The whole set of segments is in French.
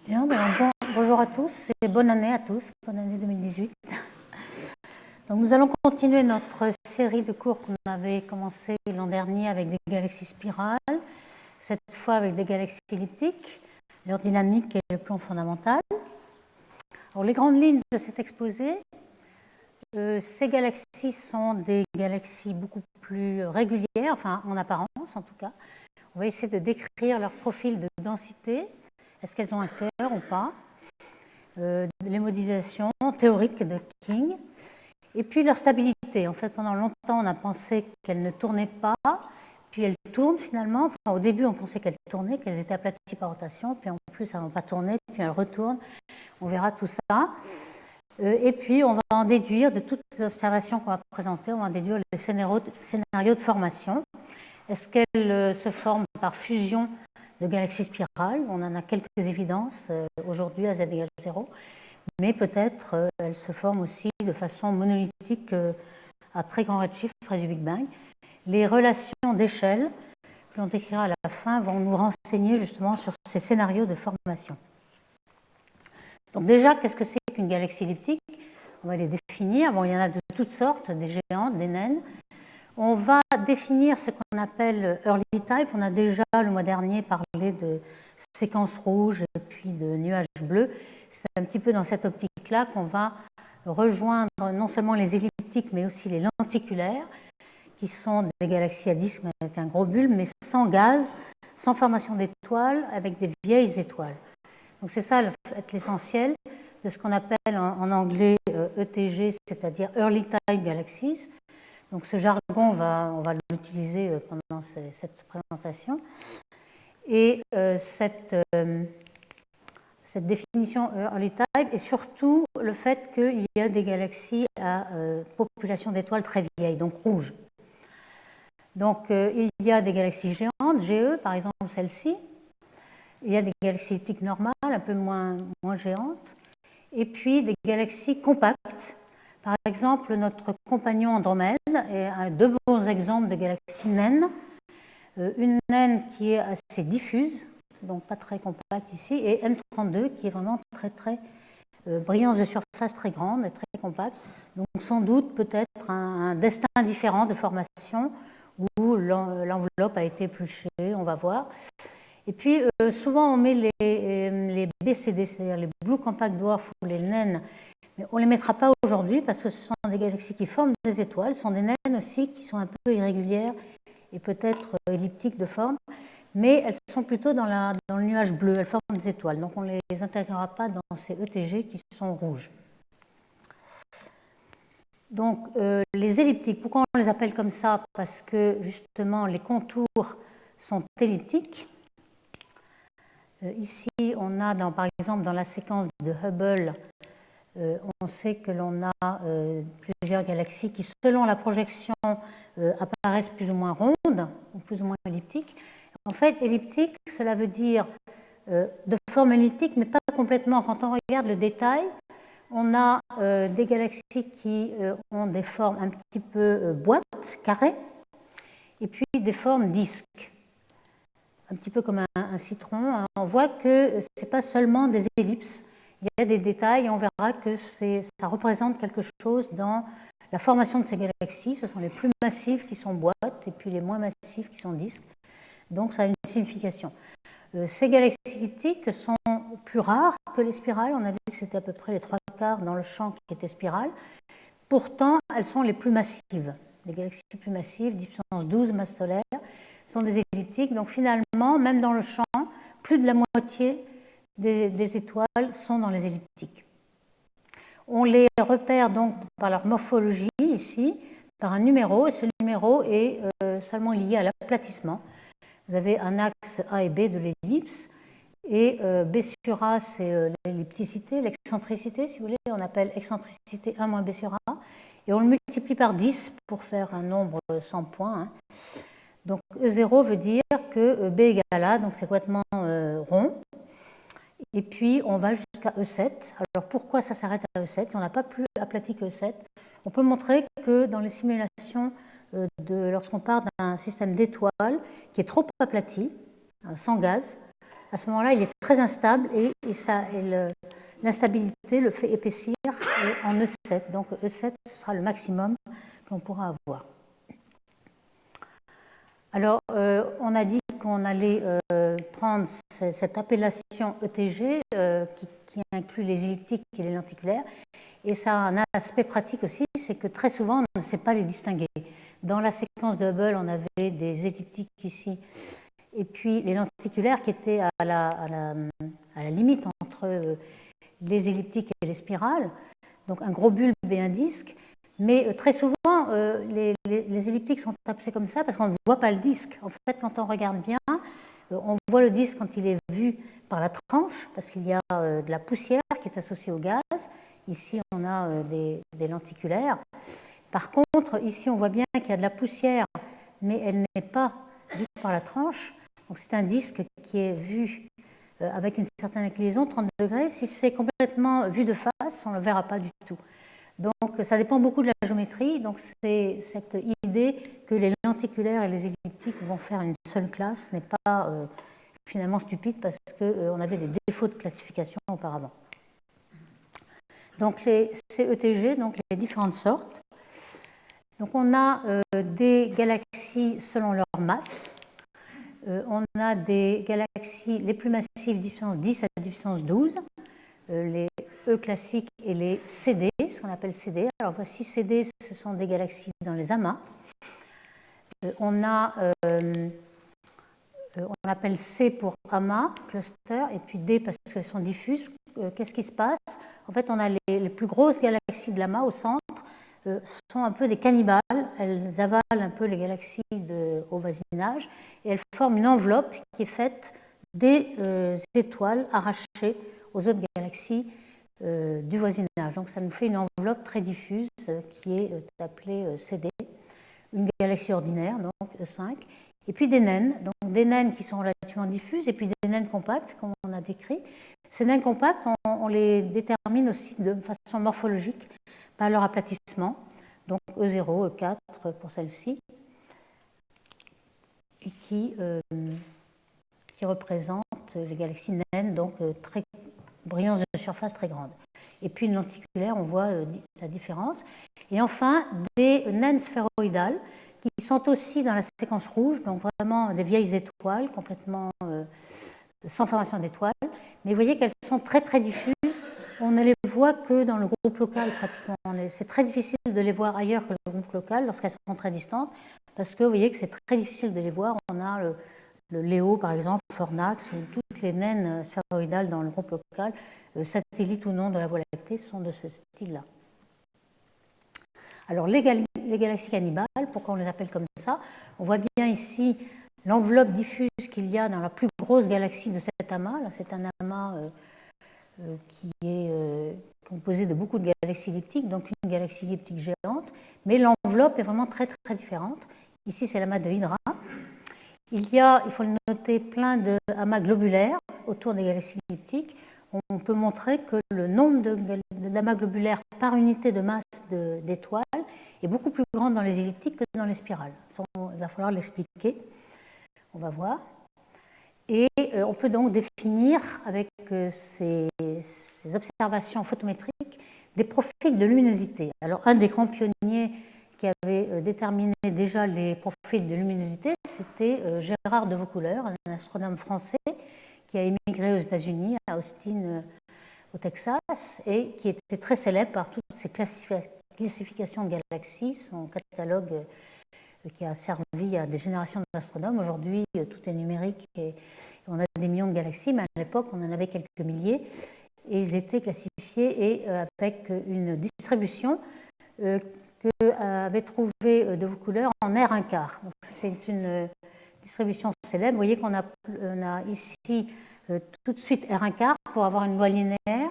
Bien, bonjour à tous et bonne année à tous, bonne année 2018. Donc nous allons continuer notre série de cours qu'on avait commencé l'an dernier avec des galaxies spirales, cette fois avec des galaxies elliptiques, leur dynamique et le plan fondamental. Alors les grandes lignes de cet exposé, ces galaxies sont des galaxies beaucoup plus régulières, enfin en apparence en tout cas. On va essayer de décrire leur profil de densité. Est-ce qu'elles ont un cœur ou pas? Les modélisations théoriques de King. Et puis leur stabilité. En fait, pendant longtemps, on a pensé qu'elles ne tournaient pas, puis elles tournent finalement. Enfin, au début, on pensait qu'elles tournaient, qu'elles étaient aplaties par rotation, puis en plus, elles n'ont pas tourné, puis elles retournent. On verra tout ça. Et puis, on va en déduire, de toutes les observations qu'on va présenter, on va en déduire les scénarios de formation. Est-ce qu'elles se forment par fusion de galaxies spirales? On en a quelques évidences aujourd'hui à z égale 0. Mais peut-être elles se forment aussi de façon monolithique à très grand redshift près du Big Bang. Les relations d'échelle que l'on décrira à la fin vont nous renseigner justement sur ces scénarios de formation. Donc déjà, qu'est-ce que c'est qu'une galaxie elliptique? On va les définir. Bon, il y en a de toutes sortes, des géantes, des naines. On va définir ce qu'on appelle early type. On a déjà le mois dernier parlé de séquences rouges et puis de nuages bleus. C'est un petit peu dans cette optique-là qu'on va rejoindre non seulement les elliptiques, mais aussi les lenticulaires, qui sont des galaxies à disque avec un gros bulbe, mais sans gaz, sans formation d'étoiles, avec des vieilles étoiles. Donc c'est ça l'essentiel de ce qu'on appelle en anglais ETG, c'est-à-dire Early Type Galaxies. Donc ce jargon, on va l'utiliser pendant cette présentation. Et cette définition early type et surtout le fait qu'il y a des galaxies à population d'étoiles très vieilles, donc rouges. Donc il y a des galaxies géantes, GE par exemple celle-ci. Il y a des galaxies elliptiques normales, un peu moins géantes. Et puis des galaxies compactes. Par exemple, notre compagnon Andromède est deux bons exemples de galaxies naines. Une naine qui est assez diffuse, donc pas très compacte ici, et M32 qui est vraiment très brillance de surface très grande et très compacte. Donc sans doute peut-être un destin différent de formation où l'enveloppe a été épluchée, on va voir. Et puis souvent on met les BCD, c'est-à-dire les Blue Compact Dwarfs ou les naines, mais on ne les mettra pas aujourd'hui parce que ce sont des galaxies qui forment des étoiles, ce sont des naines aussi qui sont un peu irrégulières et peut-être elliptiques de forme, mais elles sont plutôt dans le nuage bleu, elles forment des étoiles, donc on ne les intégrera pas dans ces ETG qui sont rouges. Donc les elliptiques, pourquoi on les appelle comme ça? Parce que justement les contours sont elliptiques. Ici on a par exemple dans la séquence de Hubble, on sait que l'on a plusieurs galaxies qui, selon la projection, apparaissent plus ou moins rondes ou plus ou moins elliptiques. En fait, elliptique, cela veut dire de forme elliptique, mais pas complètement. Quand on regarde le détail, on a des galaxies qui ont des formes un petit peu boîtes, carrées, et puis des formes disques, un petit peu comme un citron. On voit que ce n'est pas seulement des ellipses. Il y a des détails et on verra que ça représente quelque chose dans la formation de ces galaxies. Ce sont les plus massives qui sont boîtes et puis les moins massives qui sont disques. Donc ça a une signification. Ces galaxies elliptiques sont plus rares que les spirales. On a vu que c'était à peu près les 3/4 dans le champ qui était spirale. Pourtant, elles sont les plus massives. Les galaxies plus massives, 10 puissance 12 masse solaire, sont des elliptiques. Donc finalement, même dans le champ, plus de la moitié des étoiles sont dans les elliptiques. On les repère donc par leur morphologie ici, par un numéro, et ce numéro est seulement lié à l'aplatissement. Vous avez un axe A et B de l'ellipse, et B sur A, c'est l'ellipticité, l'excentricité, si vous voulez, on appelle excentricité 1 moins B sur A, et on le multiplie par 10 pour faire un nombre sans point. Hein. Donc E0 veut dire que B égale A, donc c'est complètement rond. Et puis, on va jusqu'à E7. Alors, pourquoi ça s'arrête à E7? On n'a pas plus aplati que E7. On peut montrer que dans les simulations, lorsqu'on part d'un système d'étoiles qui est trop aplati, sans gaz, à ce moment-là, il est très instable et l'instabilité le fait épaissir en E7. Donc E7, ce sera le maximum qu'on pourra avoir. Alors, on a dit qu'on allait prendre cette appellation ETG qui inclut les elliptiques et les lenticulaires. Et ça a un aspect pratique aussi, c'est que très souvent, on ne sait pas les distinguer. Dans la séquence de Hubble, on avait des elliptiques ici, et puis les lenticulaires qui étaient à la limite entre les elliptiques et les spirales, donc un gros bulbe et un disque. Mais très souvent, les elliptiques sont appelés comme ça parce qu'on ne voit pas le disque. En fait, quand on regarde bien, on voit le disque quand il est vu par la tranche, parce qu'il y a de la poussière qui est associée au gaz. Ici, on a des lenticulaires. Par contre, ici, on voit bien qu'il y a de la poussière, mais elle n'est pas vue par la tranche. Donc, c'est un disque qui est vu avec une certaine inclinaison, 30 degrés. Si c'est complètement vu de face, on ne le verra pas du tout. Donc, ça dépend beaucoup de la géométrie. Donc, c'est cette idée que les lenticulaires et les elliptiques vont faire une seule classe n'est pas finalement stupide parce qu'on avait des défauts de classification auparavant. Donc, les CETG, donc les différentes sortes. Donc, on a des galaxies selon leur masse. On a des galaxies les plus massives, puissance 10 à puissance 12. Les E classiques et les CD, ce qu'on appelle CD. Alors voici CD, ce sont des galaxies dans les amas. On appelle C pour amas, cluster, et puis D parce qu'elles sont diffuses. Qu'est-ce qui se passe? En fait, on a les plus grosses galaxies de l'amas au centre, sont un peu des cannibales. Elles avalent un peu les galaxies au voisinage et elles forment une enveloppe qui est faite des étoiles arrachées aux autres galaxies du voisinage. Donc ça nous fait une enveloppe très diffuse qui est appelée CD, une galaxie ordinaire, donc E5, et puis des naines, donc des naines qui sont relativement diffuses, et puis des naines compactes, comme on a décrit. Ces naines compactes, on les détermine aussi de façon morphologique par leur aplatissement, donc E0, E4 pour celle-ci, qui représentent les galaxies naines, donc très brillance de surface très grande. Et puis une lenticulaire, on voit la différence. Et enfin, des naines sphéroïdales qui sont aussi dans la séquence rouge, donc vraiment des vieilles étoiles, complètement sans formation d'étoiles. Mais vous voyez qu'elles sont très très diffuses. On ne les voit que dans le groupe local pratiquement. C'est très difficile de les voir ailleurs que le groupe local lorsqu'elles sont très distantes, parce que vous voyez que c'est très difficile de les voir. On a le Léo, par exemple, Fornax, ou toutes les naines sphéroïdales dans le groupe local, satellites ou non de la Voie lactée, sont de ce style-là. Alors, les galaxies cannibales, pourquoi on les appelle comme ça? On voit bien ici l'enveloppe diffuse qu'il y a dans la plus grosse galaxie de cet amas. Là, c'est un amas qui est composé de beaucoup de galaxies elliptiques, donc une galaxie elliptique géante, mais l'enveloppe est vraiment très, très différente. Ici, c'est l'amas de Hydra. Il y a, il faut le noter, plein d'amas globulaires autour des galaxies elliptiques. On peut montrer que le nombre d'amas globulaires par unité de masse d'étoiles est beaucoup plus grand dans les elliptiques que dans les spirales. Il va falloir l'expliquer. On va voir. Et on peut donc définir avec ces observations photométriques des profils de luminosité. Alors, un des grands pionniers qui avait déterminé déjà les profils de luminosité, c'était Gérard de Vaucouleurs, un astronome français qui a émigré aux États-Unis, à Austin, au Texas, et qui était très célèbre par toutes ses classifications de galaxies, son catalogue qui a servi à des générations d'astronomes. Aujourd'hui, tout est numérique et on a des millions de galaxies, mais à l'époque, on en avait quelques milliers, et ils étaient classifiés et avec une distribution que avait trouvé de Vaucouleurs en R1/4. C'est une distribution célèbre. Vous voyez qu'on a ici tout de suite R1/4 pour avoir une loi linéaire,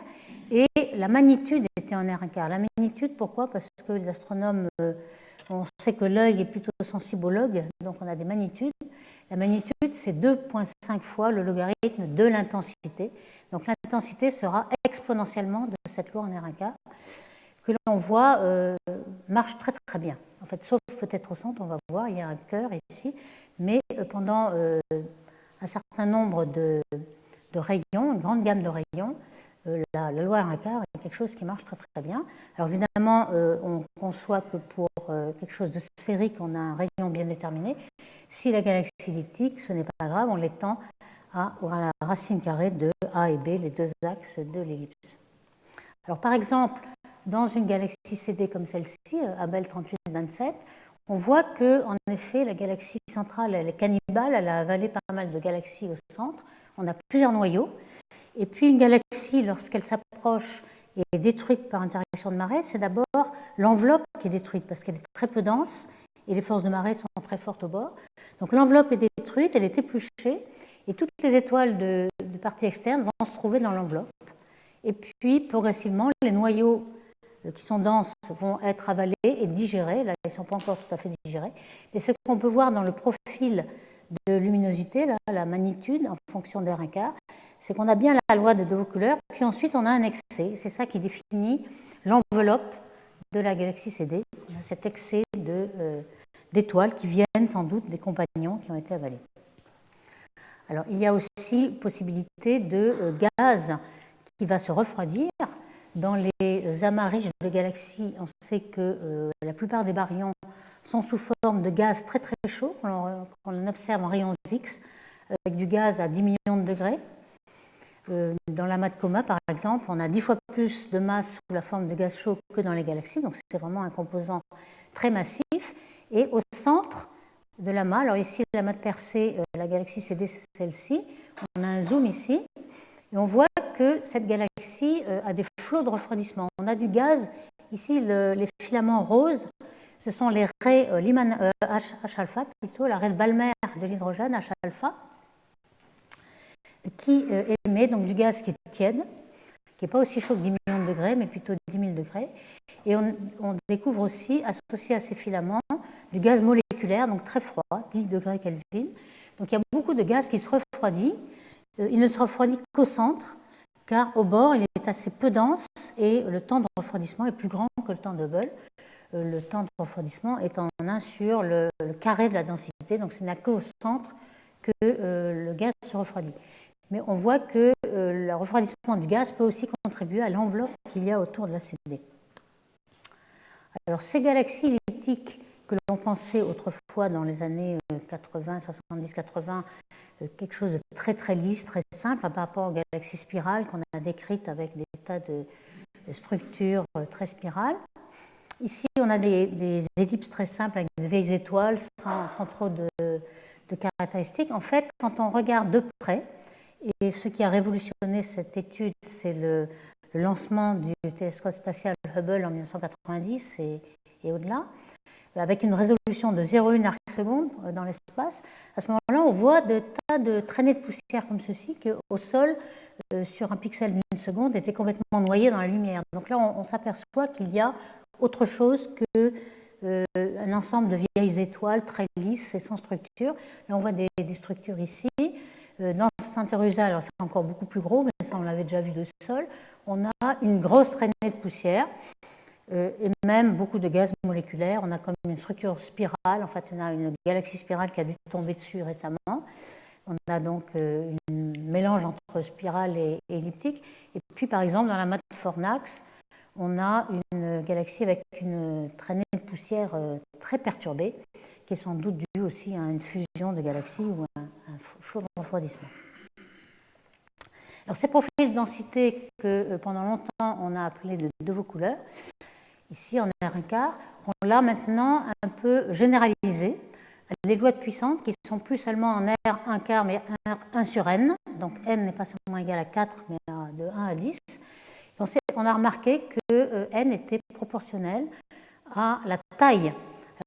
et la magnitude était en R1/4. La magnitude, pourquoi? Parce que les astronomes, on sait que l'œil est plutôt sensible au log, donc on a des magnitudes. La magnitude, c'est 2,5 fois le logarithme de l'intensité. Donc l'intensité sera exponentiellement de cette loi en R1/4, que l'on voit marche très très bien. En fait, sauf peut-être au centre, on va voir, il y a un cœur ici, mais pendant un certain nombre de de rayons, une grande gamme de rayons. La loi R1/4 est quelque chose qui marche très très bien. Alors évidemment, on conçoit que pour quelque chose de sphérique, on a un rayon bien déterminé. Si la galaxie est elliptique, ce n'est pas grave, on l'étend à la racine carrée de A et B, les deux axes de l'ellipse. Alors par exemple, dans une galaxie CD comme celle-ci, Abell 3827, on voit que, en effet, la galaxie centrale, elle est cannibale, elle a avalé pas mal de galaxies au centre. On a plusieurs noyaux. Et puis une galaxie, lorsqu'elle s'approche et est détruite par interaction de marée, c'est d'abord l'enveloppe qui est détruite parce qu'elle est très peu dense et les forces de marée sont très fortes au bord. Donc l'enveloppe est détruite, elle est épluchée et toutes les étoiles de partie externe vont se trouver dans l'enveloppe. Et puis progressivement, les noyaux qui sont denses vont être avalés et digérés. Là, ils ne sont pas encore tout à fait digérés. Et ce qu'on peut voir dans le profil de luminosité, là, la magnitude en fonction de R1/4, c'est qu'on a bien la loi de De Vaucouleurs, puis ensuite on a un excès. C'est ça qui définit l'enveloppe de la galaxie CD. On a cet excès d'étoiles qui viennent sans doute des compagnons qui ont été avalés. Alors, il y a aussi possibilité de gaz qui va se refroidir. Dans les amas riches de galaxies, on sait que la plupart des baryons sont sous forme de gaz très très chaud, qu'on observe en rayons X, avec du gaz à 10 millions de degrés. Dans l'amas de Coma, par exemple, on a 10 fois plus de masse sous la forme de gaz chaud que dans les galaxies, donc c'est vraiment un composant très massif. Et au centre de l'amas, alors ici l'amas de Persée, la galaxie CD, c'est celle-ci, on a un zoom ici, et on voit que cette galaxie a des flots de refroidissement. On a du gaz, ici les filaments roses, ce sont les raies H-alpha, plutôt la raie de Balmer de l'hydrogène, H-alpha, qui émet donc du gaz qui est tiède, qui n'est pas aussi chaud que 10 millions de degrés, mais plutôt 10 000 degrés. Et on découvre aussi, associé à ces filaments, du gaz moléculaire, donc très froid, 10 degrés Kelvin. Donc il y a beaucoup de gaz qui se refroidit. Il ne se refroidit qu'au centre, car au bord, il est assez peu dense et le temps de refroidissement est plus grand que le temps de Hubble. Le temps de refroidissement est en 1 sur le carré de la densité, donc ce n'est qu'au centre que le gaz se refroidit. Mais on voit que le refroidissement du gaz peut aussi contribuer à l'enveloppe qu'il y a autour de la CD. Alors ces galaxies elliptiques que l'on pensait autrefois dans les années 80, 70, 80, quelque chose de très très lisse, très simple par rapport aux galaxies spirales qu'on a décrites avec des tas de structures très spirales. Ici, on a des ellipses très simples avec de vieilles étoiles sans trop de caractéristiques. En fait, quand on regarde de près, et ce qui a révolutionné cette étude, c'est le lancement du télescope spatial Hubble en 1990 et au-delà, avec une résolution de 0,1 arc-seconde dans l'espace. À ce moment-là, on voit des tas de traînées de poussière comme ceci, qu'au sol, sur un pixel d'une seconde, étaient complètement noyés dans la lumière. Donc là, on s'aperçoit qu'il y a autre chose qu'un ensemble de vieilles étoiles très lisses et sans structure. Là, on voit des structures ici. Dans Saint-Erusa, alors c'est encore beaucoup plus gros, mais ça, on l'avait déjà vu de sol, on a une grosse traînée de poussière. Et même beaucoup de gaz moléculaires. On a comme une structure spirale. En fait, on a une galaxie spirale qui a dû tomber dessus récemment. On a donc un mélange entre spirale et elliptique. Et puis, par exemple, dans la masse de Fornax, on a une galaxie avec une traînée de poussière très perturbée, qui est sans doute due aussi à une fusion de galaxies ou un flot de refroidissement. Alors, ces profils de densité que pendant longtemps on a appelés de De Vaucouleurs, ici en R1/4, on l'a maintenant un peu généralisé à des lois de puissance qui sont plus seulement en R1/4 mais R1 sur n, donc n n'est pas seulement égal à 4 mais de 1 à 10. On a remarqué que n était proportionnel à la taille.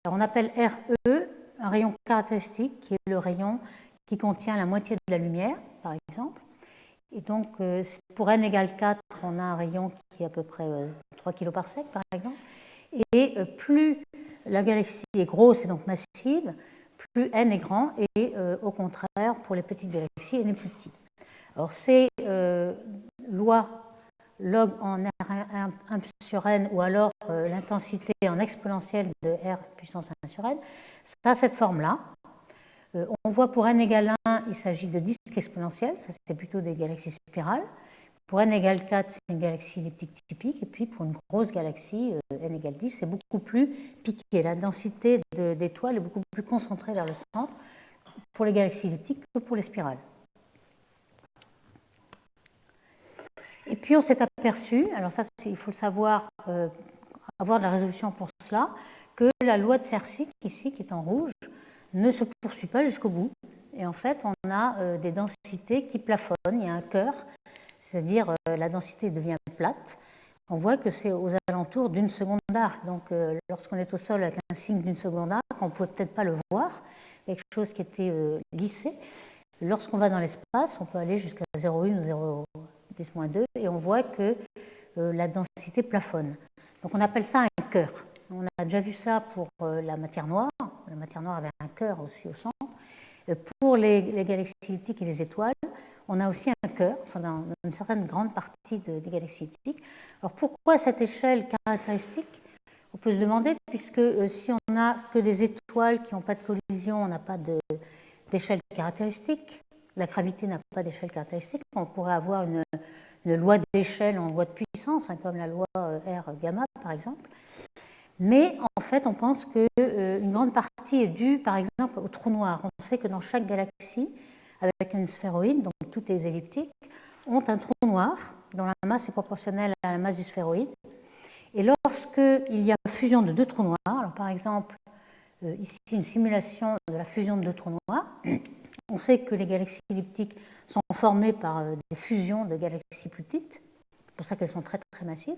Alors on appelle RE un rayon caractéristique qui est le rayon qui contient la moitié de la lumière, par exemple. Et donc, pour n égale 4, on a un rayon qui est à peu près 3 kg par sec, par exemple. Et plus la galaxie est grosse et donc massive, plus n est grand. Et au contraire, pour les petites galaxies, n est plus petit. Alors, ces lois log en R1 sur n, ou alors l'intensité en exponentielle de R puissance 1 sur n, ça a cette forme-là. On voit pour n égale 1, il s'agit de disques exponentiels, ça c'est plutôt des galaxies spirales. Pour n égale 4, c'est une galaxie elliptique typique. Et puis pour une grosse galaxie, n égale 10, c'est beaucoup plus piqué. La densité d'étoiles est beaucoup plus concentrée vers le centre pour les galaxies elliptiques que pour les spirales. Et puis on s'est aperçu, alors ça il faut le savoir, avoir de la résolution pour cela, que la loi de Cersei, ici, qui est en rouge, ne se poursuit pas jusqu'au bout. Et en fait, on a des densités qui plafonnent. Il y a un cœur, c'est-à-dire la densité devient plate. On voit que c'est aux alentours d'une seconde d'arc. Donc, lorsqu'on est au sol avec un signe d'une seconde d'arc, on ne pouvait peut-être pas le voir, quelque chose qui était lissé. Lorsqu'on va dans l'espace, on peut aller jusqu'à 0,1 ou 0,10-2 et on voit que la densité plafonne. Donc, on appelle ça un cœur. On a déjà vu ça pour la matière noire. La matière noire avait un cœur aussi au centre. Pour les galaxies elliptiques et les étoiles, on a aussi un cœur, enfin dans une certaine grande partie des galaxies elliptiques. Alors pourquoi cette échelle caractéristique? On peut se demander, puisque si on n'a que des étoiles qui n'ont pas de collision, on n'a pas d'échelle caractéristique. La gravité n'a pas d'échelle caractéristique. On pourrait avoir une loi d'échelle en loi de puissance, comme la loi R gamma par exemple. Mais en fait, on pense qu'une grande partie est due, par exemple, au trou noir. On sait que dans chaque galaxie, avec une sphéroïde, donc toutes les elliptiques, ont un trou noir dont la masse est proportionnelle à la masse du sphéroïde. Et lorsqu'il y a fusion de deux trous noirs, alors par exemple, ici une simulation de la fusion de deux trous noirs, on sait que les galaxies elliptiques sont formées par des fusions de galaxies plus petites, c'est pour ça qu'elles sont très très massives.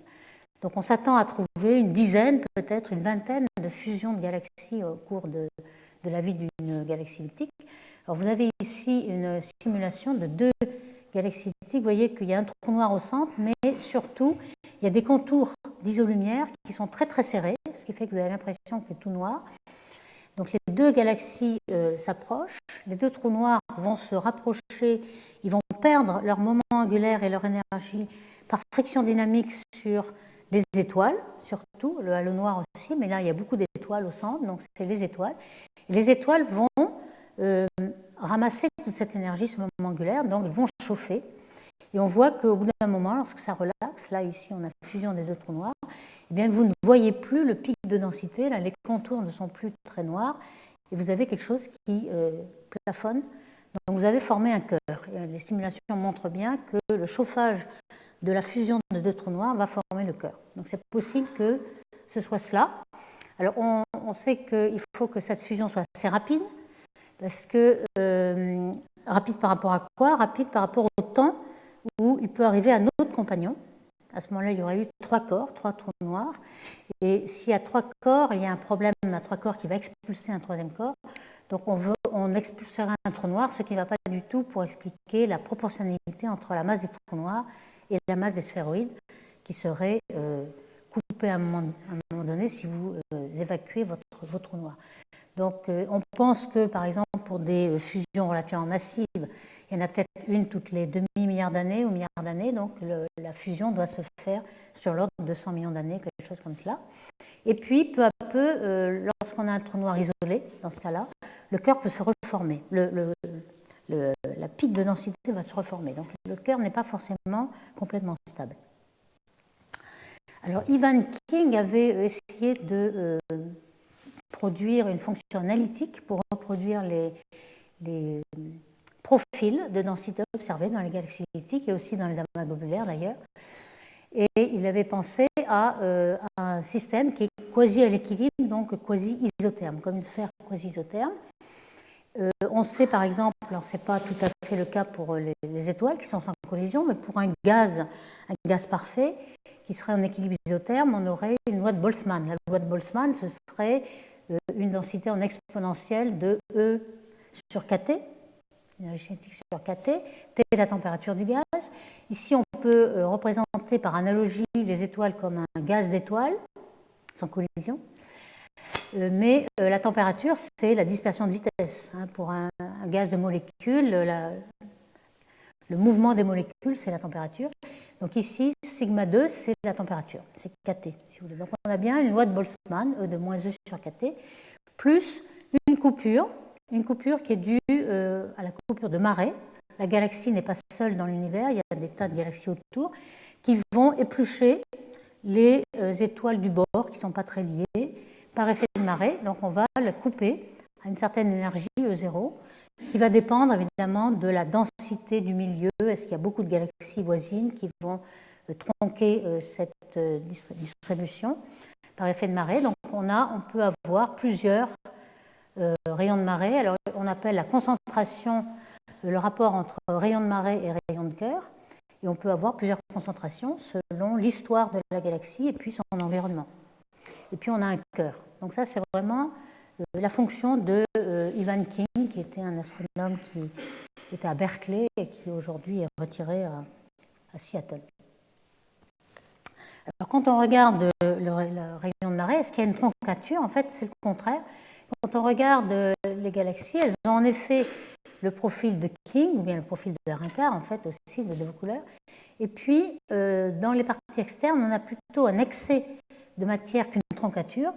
Donc on s'attend à trouver une dizaine, peut-être une vingtaine de fusions de galaxies au cours de la vie d'une galaxie elliptique. Alors vous avez ici une simulation de deux galaxies elliptiques. Vous voyez qu'il y a un trou noir au centre, mais surtout, il y a des contours d'isolumière qui sont très très serrés, ce qui fait que vous avez l'impression que c'est tout noir. Donc les deux galaxies s'approchent, les deux trous noirs vont se rapprocher, ils vont perdre leur moment angulaire et leur énergie par friction dynamique sur les étoiles, surtout, le halo noir aussi, mais là il y a beaucoup d'étoiles au centre, donc c'est les étoiles. Et les étoiles vont ramasser toute cette énergie, ce moment angulaire, donc ils vont chauffer. Et on voit qu'au bout d'un moment, lorsque ça relaxe, là ici on a fusion des deux trous noirs, eh bien vous ne voyez plus le pic de densité, là les contours ne sont plus très noirs, et vous avez quelque chose qui plafonne. Donc vous avez formé un cœur. Et les simulations montrent bien que le chauffage de la fusion de deux trous noirs va former le cœur. Donc c'est possible que ce soit cela. Alors on sait qu'il faut que cette fusion soit assez rapide, parce que rapide par rapport à quoi? Rapide par rapport au temps où il peut arriver un autre compagnon. À ce moment-là, il y aurait eu trois corps, trois trous noirs. Et s'il y a trois corps, il y a un problème à trois corps qui va expulser un troisième corps. Donc on expulsera un trou noir, ce qui ne va pas du tout pour expliquer la proportionnalité entre la masse des trous noirs et la masse des sphéroïdes, qui serait coupée à un moment donné si vous évacuez votre trou noir. Donc on pense que, par exemple, pour des fusions relativement massives, il y en a peut-être une toutes les demi-milliards d'années ou milliards d'années, donc la fusion doit se faire sur l'ordre de 100 millions d'années, quelque chose comme cela. Et puis, peu à peu, lorsqu'on a un trou noir isolé, dans ce cas-là, le cœur peut se reformer. La pique de densité va se reformer. Donc le cœur n'est pas forcément complètement stable. Alors Ivan King avait essayé de produire une fonction analytique pour reproduire les profils de densité observés dans les galaxies elliptiques et aussi dans les amas globulaires d'ailleurs. Et il avait pensé à un système qui est quasi à l'équilibre, donc quasi isotherme, comme une sphère quasi isotherme. On sait par exemple, alors ce n'est pas tout à fait le cas pour les étoiles qui sont sans collision, mais pour un gaz parfait qui serait en équilibre isotherme, on aurait une loi de Boltzmann. La loi de Boltzmann, ce serait une densité en exponentielle de E sur kT, énergie cinétique sur kT, T est la température du gaz. Ici, on peut représenter par analogie les étoiles comme un gaz d'étoiles, sans collision. Mais la température, c'est la dispersion de vitesse. Pour un gaz de molécules, le mouvement des molécules, c'est la température. Donc ici, sigma 2, c'est la température, c'est kT, si vous voulez. Donc on a bien une loi de Boltzmann, E de moins E sur kT, plus une coupure une coupure qui est due à la coupure de marée. La galaxie n'est pas seule dans l'univers, il y a des tas de galaxies autour qui vont éplucher les étoiles du bord qui ne sont pas très liées par effet de marée. Donc on va la couper à une certaine énergie, E0, qui va dépendre évidemment de la densité du milieu. Est-ce qu'il y a beaucoup de galaxies voisines qui vont tronquer cette distribution par effet de marée. Donc on peut avoir plusieurs rayons de marée. Alors on appelle la concentration le rapport entre rayon de marée et rayon de Kerr. Et on peut avoir plusieurs concentrations selon l'histoire de la galaxie et puis son environnement. Et puis on a un Kerr. Donc ça c'est vraiment la fonction de Ivan King, qui était un astronome qui était à Berkeley et qui aujourd'hui est retiré à Seattle. Alors, quand on regarde le rayon de marée, est-ce qu'il y a une troncature? En fait, c'est le contraire. Quand on regarde les galaxies, elles ont en effet le profil de King, ou bien le profil de Rincard, en fait, aussi, de deux couleurs. Et puis, dans les parties externes, on a plutôt un excès de matière qu'une troncature.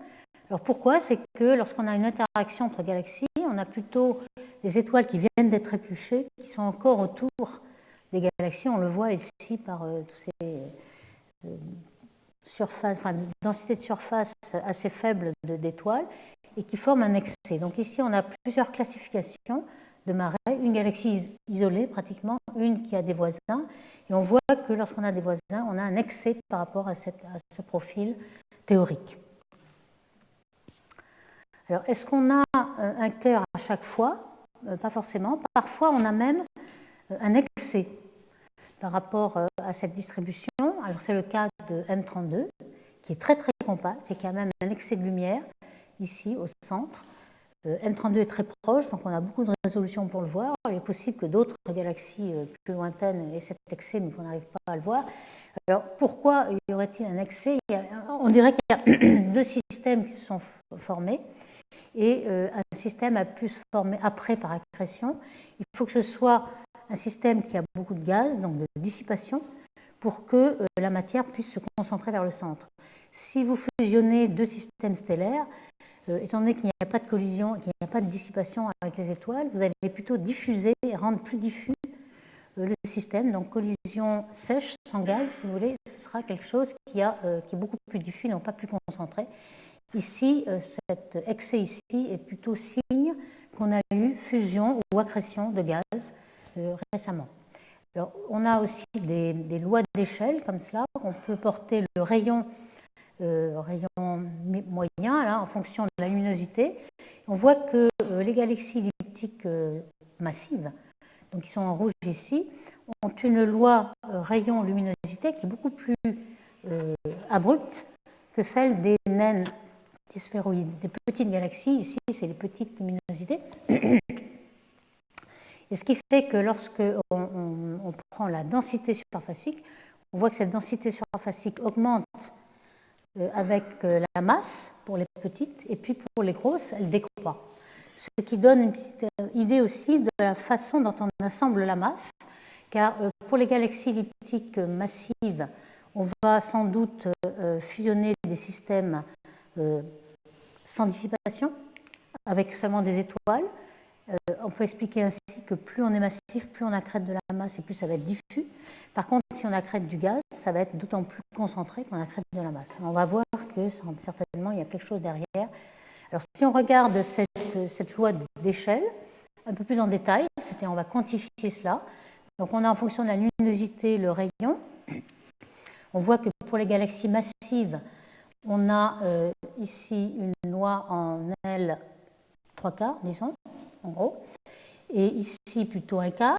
Alors, pourquoi? C'est que lorsqu'on a une interaction entre galaxies, on a plutôt des étoiles qui viennent d'être épluchées, qui sont encore autour des galaxies. On le voit ici par tous ces densité de surface assez faible d'étoiles et qui forment un excès. Donc ici, on a plusieurs classifications de marées, une galaxie isolée pratiquement, une qui a des voisins, et on voit que lorsqu'on a des voisins, on a un excès par rapport à ce profil théorique. Alors, est-ce qu'on a un Kerr à chaque fois? Pas forcément. Parfois, on a même un excès par rapport à cette distribution. Alors, c'est le cas de M32, qui est très très compact et qui a même un excès de lumière ici au centre. M32 est très proche, donc on a beaucoup de résolution pour le voir. Il est possible que d'autres galaxies plus lointaines aient cet excès, mais qu'on n'arrive pas à le voir. Alors, pourquoi y aurait-il un excès? On dirait qu'il y a deux systèmes qui se sont formés, et un système a pu se former après par accrétion. Il faut que ce soit un système qui a beaucoup de gaz, donc de dissipation, pour que la matière puisse se concentrer vers le centre. Si vous fusionnez deux systèmes stellaires, étant donné qu'il n'y a pas de collision, qu'il n'y a pas de dissipation avec les étoiles, vous allez plutôt diffuser et rendre plus diffus le système. Donc collision sèche, sans gaz, si vous voulez, ce sera quelque chose qui est beaucoup plus diffus, non pas plus concentré. Ici, cet excès ici est plutôt signe qu'on a eu fusion ou accrétion de gaz récemment. Alors, on a aussi des lois d'échelle comme cela. On peut porter le rayon moyen là, en fonction de la luminosité. On voit que les galaxies elliptiques massives, donc qui sont en rouge ici, ont une loi rayon-luminosité qui est beaucoup plus abrupte que celle des naines, des sphéroïdes, des petites galaxies. Ici, c'est les petites luminosités. Et ce qui fait que lorsque on prend la densité surfacique, on voit que cette densité surfacique augmente avec la masse pour les petites, et puis pour les grosses, elle décroît. Ce qui donne une petite idée aussi de la façon dont on assemble la masse, car pour les galaxies elliptiques massives, on va sans doute fusionner des systèmes sans dissipation, avec seulement des étoiles. On peut expliquer ainsi que plus on est massif, plus on accrète de la masse et plus ça va être diffus. Par contre, si on accrète du gaz, ça va être d'autant plus concentré qu'on accrète de la masse. On va voir que certainement il y a quelque chose derrière. Alors si on regarde cette loi d'échelle un peu plus en détail, on va quantifier cela. Donc on a en fonction de la luminosité le rayon. On voit que pour les galaxies massives, on a ici une loi en L 3/4, disons, en gros, et ici plutôt 1/4.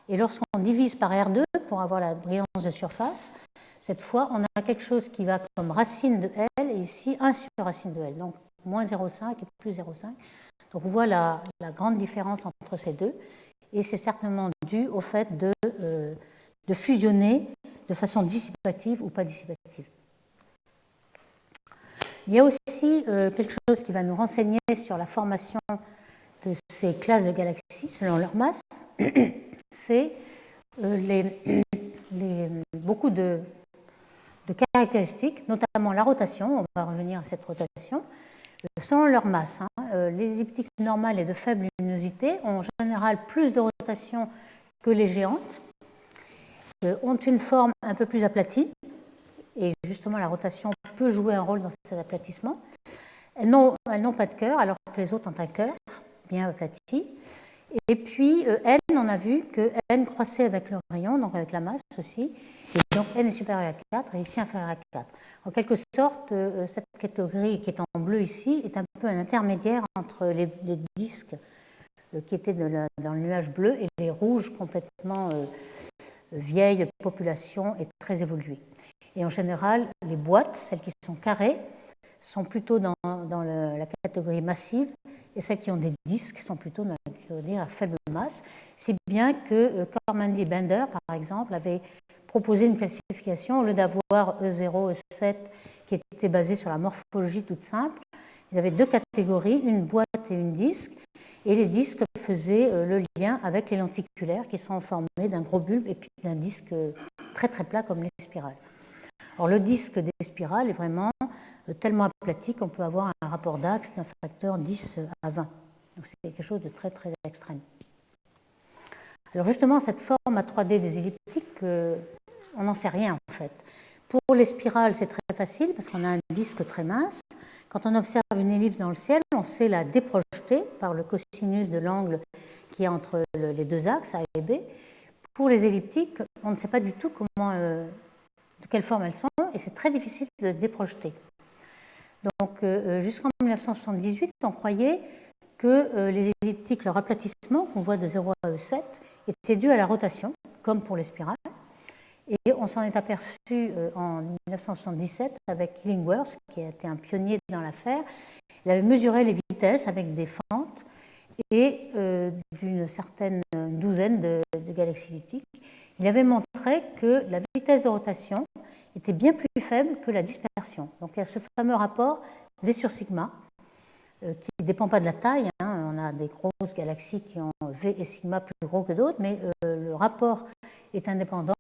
Et lorsqu'on divise par R2 pour avoir la brillance de surface, cette fois, on a quelque chose qui va comme racine de L, et ici 1 sur racine de L, donc moins 0,5 et plus 0,5. Donc on voit la grande différence entre ces deux, et c'est certainement dû au fait de fusionner de façon dissipative ou pas dissipative. Il y a aussi quelque chose qui va nous renseigner sur la formation de ces classes de galaxies selon leur masse. C'est beaucoup de caractéristiques, notamment la rotation. On va revenir à cette rotation. selon leur masse. Les elliptiques normales et de faible luminosité ont en général plus de rotation que les géantes, ont une forme un peu plus aplatie, et justement la rotation peut jouer un rôle dans cet aplatissement. Elles n'ont pas de cœur, alors que les autres ont un cœur bien aplati. Et puis n, on a vu que n croissait avec le rayon, donc avec la masse aussi, et donc n est supérieur à 4 et ici inférieur à 4. En quelque sorte, cette catégorie qui est en bleu ici est un peu un intermédiaire entre les disques qui étaient dans le nuage bleu et les rouges complètement vieilles populations et très évoluées. Et en général, les boîtes, celles qui sont carrées, sont plutôt dans la catégorie massive, et celles qui ont des disques sont plutôt dans la catégorie à faible masse, si bien que Cormandy et Bender, par exemple, avaient proposé une classification, au lieu d'avoir E0, E7, qui était basée sur la morphologie toute simple, ils avaient deux catégories, une boîte et une disque, et les disques faisaient le lien avec les lenticulaires, qui sont formés d'un gros bulbe et puis d'un disque très très plat comme les spirales. Alors le disque des spirales est vraiment tellement aplati qu'on peut avoir un rapport d'axe d'un facteur 10 à 20. Donc c'est quelque chose de très très extrême. Alors justement, cette forme à 3D des elliptiques, on n'en sait rien en fait. Pour les spirales, c'est très facile parce qu'on a un disque très mince. Quand on observe une ellipse dans le ciel, on sait la déprojeter par le cosinus de l'angle qui est entre les deux axes, A et B. Pour les elliptiques, on ne sait pas du tout de quelle forme elles sont, et c'est très difficile de les déprojeter. Donc, jusqu'en 1978, on croyait que les elliptiques, leur aplatissement, qu'on voit de 0 à E7, était dû à la rotation, comme pour les spirales. Et on s'en est aperçu en 1977 avec Illingworth, qui a été un pionnier dans l'affaire. Il avait mesuré les vitesses avec des fentes et d'une certaine douzaine de galaxies elliptiques. Il avait montré que la vitesse de rotation était bien plus faible que la dispersion. Donc il y a ce fameux rapport V sur sigma, qui ne dépend pas de la taille. On a des grosses galaxies qui ont V et sigma plus gros que d'autres, mais le rapport est indépendant.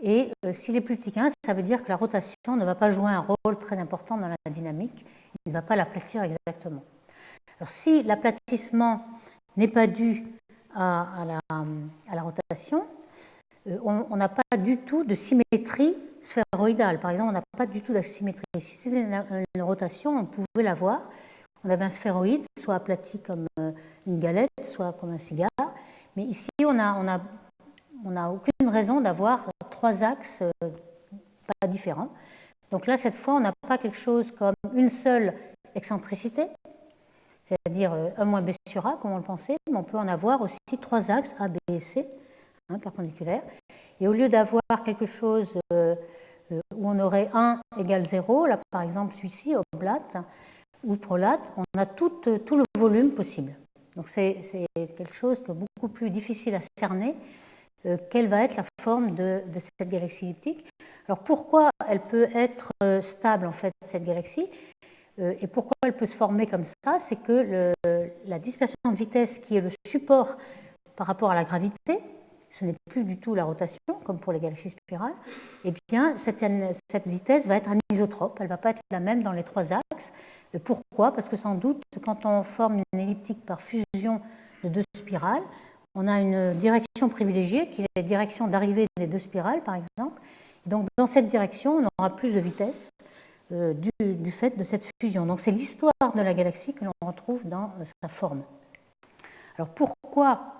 Et s'il est plus petit qu'un, ça veut dire que la rotation ne va pas jouer un rôle très important dans la dynamique. Il ne va pas l'aplatir exactement. Alors si l'aplatissement n'est pas dû à la rotation, on n'a pas du tout de symétrie sphéroïdale. Par exemple, on n'a pas du tout d'asymétrie. Si c'était une rotation, on pouvait l'avoir. On avait un sphéroïde, soit aplati comme une galette, soit comme un cigare. Mais ici, on n'a aucune raison d'avoir trois axes pas différents. Donc là, cette fois, on n'a pas quelque chose comme une seule excentricité, c'est-à-dire E moins B sur A, comme on le pensait, mais on peut en avoir aussi trois axes, A, B et C, perpendiculaires. Et au lieu d'avoir quelque chose où on aurait 1 égale 0, là par exemple celui-ci, oblate ou prolate, on a tout le volume possible. Donc c'est quelque chose de beaucoup plus difficile à cerner. Quelle va être la forme de cette galaxie elliptique. Alors pourquoi elle peut être stable en fait, cette galaxie, et pourquoi elle peut se former comme ça, c'est que la dispersion de vitesse qui est le support par rapport à la gravité, ce n'est plus du tout la rotation, comme pour les galaxies spirales, et bien cette vitesse va être anisotrope, elle ne va pas être la même dans les trois axes. Pourquoi? Parce que sans doute, quand on forme une elliptique par fusion de deux spirales, on a une direction privilégiée, qui est la direction d'arrivée des deux spirales, par exemple. Et donc, dans cette direction, on aura plus de vitesse du fait de cette fusion. Donc, c'est l'histoire de la galaxie que l'on retrouve dans sa forme. Alors, pourquoi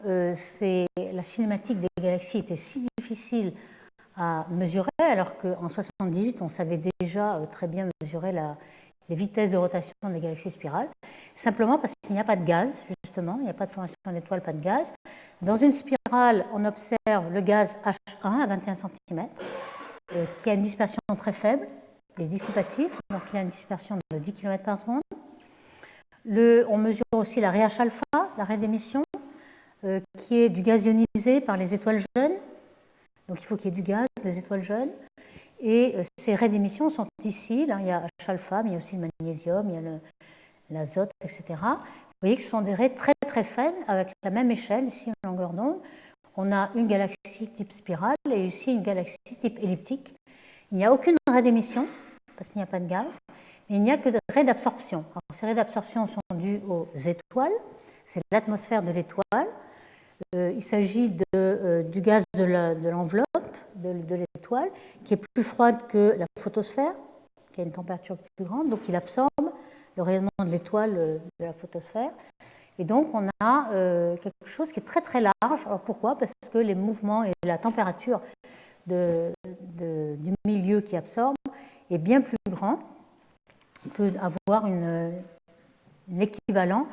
la cinématique des galaxies était si difficile à mesurer, alors qu'en 1978, on savait déjà très bien mesurer les vitesses de rotation des galaxies spirales, simplement parce qu'il n'y a pas de gaz, justement, il n'y a pas de formation d'étoiles, pas de gaz. Dans une spirale, on observe le gaz H1 à 21 cm, qui a une dispersion très faible, et dissipatif, donc il a une dispersion de 10 km par seconde. On mesure aussi la RH alpha, la raie d'émission, qui est du gaz ionisé par les étoiles jeunes. Donc il faut qu'il y ait du gaz, des étoiles jeunes. Et ces raies d'émission sont ici. Là, il y a H-alpha, mais il y a aussi le magnésium, il y a l'azote, etc. Vous voyez que ce sont des raies très très faibles, avec la même échelle, ici en longueur d'onde. On a une galaxie type spirale et ici une galaxie type elliptique. Il n'y a aucune raie d'émission, parce qu'il n'y a pas de gaz. mais il n'y a que des raies d'absorption. Ces raies d'absorption sont dues aux étoiles, c'est l'atmosphère de l'étoile. Il s'agit du gaz de l'enveloppe de l'étoile, qui est plus froide que la photosphère, qui a une température plus grande, donc il absorbe le rayonnement de l'étoile de la photosphère. Et donc on a quelque chose qui est très très large. Alors pourquoi? Parce que les mouvements et la température du milieu qui absorbe est bien plus grand. Il peut avoir un équivalent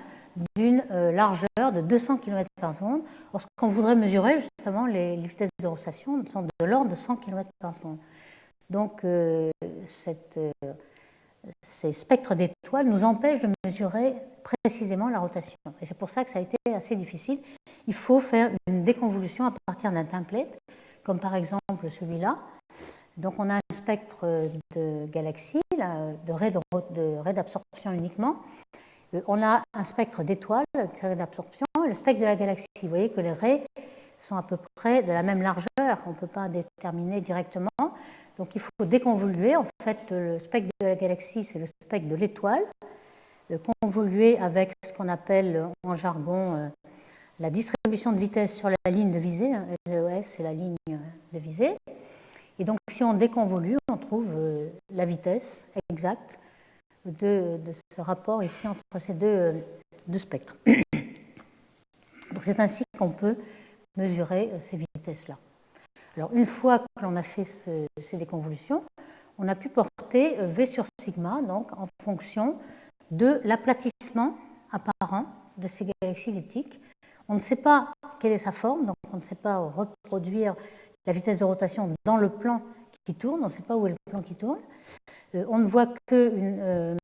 d'une largeur de 200 km par seconde. Lorsqu'on voudrait mesurer, justement, les vitesses de rotation sont de l'ordre de 100 km par seconde. Donc, ces spectres d'étoiles nous empêchent de mesurer précisément la rotation. Et c'est pour ça que ça a été assez difficile. Il faut faire une déconvolution à partir d'un template, comme par exemple celui-là. Donc, on a un spectre de galaxies, de raies d'absorption uniquement. On a un spectre d'étoiles, de raies d'absorption, et le spectre de la galaxie. Vous voyez que les raies sont à peu près de la même largeur. On ne peut pas déterminer directement. Donc, il faut déconvoluer. En fait, le spectre de la galaxie, c'est le spectre de l'étoile, convolué avec ce qu'on appelle en jargon la distribution de vitesse sur la ligne de visée. LES, c'est la ligne de visée. Et donc, si on déconvolue, on trouve la vitesse exacte de ce rapport ici entre ces deux spectres. Donc, c'est ainsi qu'on peut mesurer ces vitesses-là. Alors, une fois que l'on a fait ces déconvolutions, on a pu porter V sur sigma, donc en fonction de l'aplatissement apparent de ces galaxies elliptiques. On ne sait pas quelle est sa forme, donc on ne sait pas reproduire la vitesse de rotation dans le plan qui tourne, on ne sait pas où est le plan qui tourne. On ne voit qu'une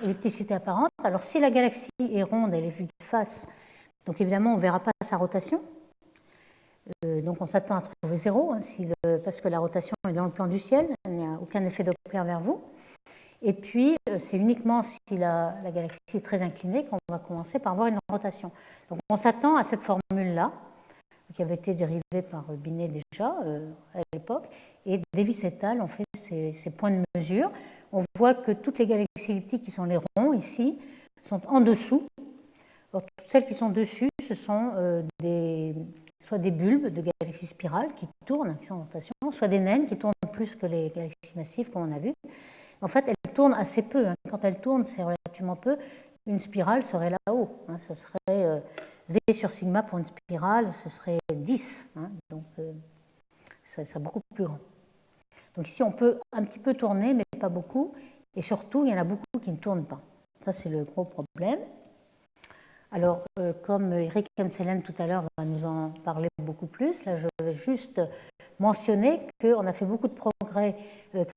ellipticité apparente. Alors, si la galaxie est ronde, elle est vue de face, donc évidemment, on ne verra pas sa rotation. Donc, on s'attend à trouver 0, parce que la rotation est dans le plan du ciel, il n'y a aucun effet Doppler vers vous. Et puis, c'est uniquement si la galaxie est très inclinée qu'on va commencer par voir une rotation. Donc, on s'attend à cette formule-là, qui avait été dérivée par Binet déjà à l'époque, et Davis et al. Ont fait ces points de mesure. On voit que toutes les galaxies elliptiques qui sont les ronds ici sont en dessous. Alors, toutes celles qui sont dessus, ce sont soit des bulbes de galaxies spirales qui tournent, qui sont en rotation, soit des naines qui tournent plus que les galaxies massives, comme on a vu. En fait, elles tournent assez peu. Quand elles tournent, c'est relativement peu. Une spirale serait là-haut. Ce serait V sur sigma pour une spirale, ce serait 10. Donc, ça serait beaucoup plus grand. Donc ici, on peut un petit peu tourner, mais pas beaucoup. Et surtout, il y en a beaucoup qui ne tournent pas. Ça, c'est le gros problème. Alors, comme Eric Hemselem tout à l'heure va nous en parler beaucoup plus, là, je vais juste mentionner qu'on a fait beaucoup de progrès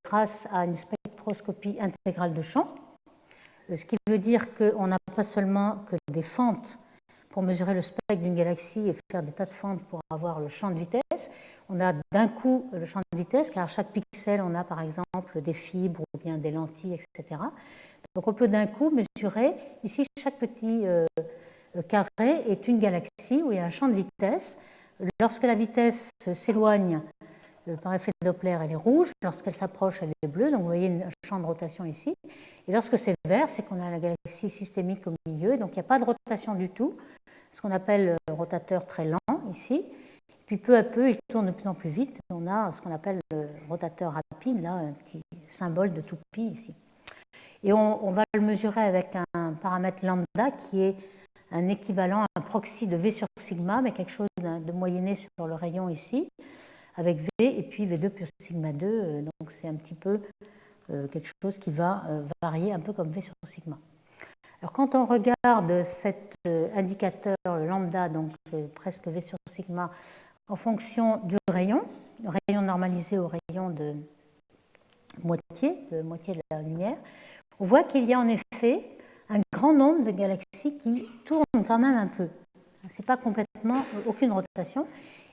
grâce à une spectroscopie intégrale de champ, ce qui veut dire qu'on n'a pas seulement que des fentes pour mesurer le spectre d'une galaxie et faire des tas de fentes pour avoir le champ de vitesse. On a d'un coup le champ de vitesse, car à chaque pixel, on a par exemple des fibres ou bien des lentilles, etc. Donc on peut d'un coup mesurer, ici, chaque petit carré est une galaxie où il y a un champ de vitesse. Lorsque la vitesse s'éloigne par effet Doppler, elle est rouge. Lorsqu'elle s'approche, elle est bleue. Donc vous voyez un champ de rotation ici. Et lorsque c'est vert, c'est qu'on a la galaxie systémique au milieu. Donc il n'y a pas de rotation du tout, ce qu'on appelle rotateur très lent ici. Puis peu à peu, il tourne de plus en plus vite. On a ce qu'on appelle le rotateur rapide, là, un petit symbole de toupie ici. Et on va le mesurer avec un paramètre lambda qui est un équivalent, un proxy de V sur sigma, mais quelque chose de moyenné sur le rayon ici, avec V et puis V2 plus sigma 2. Donc c'est un petit peu quelque chose qui va varier un peu comme V sur sigma. Alors quand on regarde cet indicateur lambda, donc presque V sur sigma, en fonction du rayon, le rayon normalisé au rayon de moitié de la lumière, on voit qu'il y a en effet un grand nombre de galaxies qui tournent quand même un peu. Ce n'est pas complètement aucune rotation.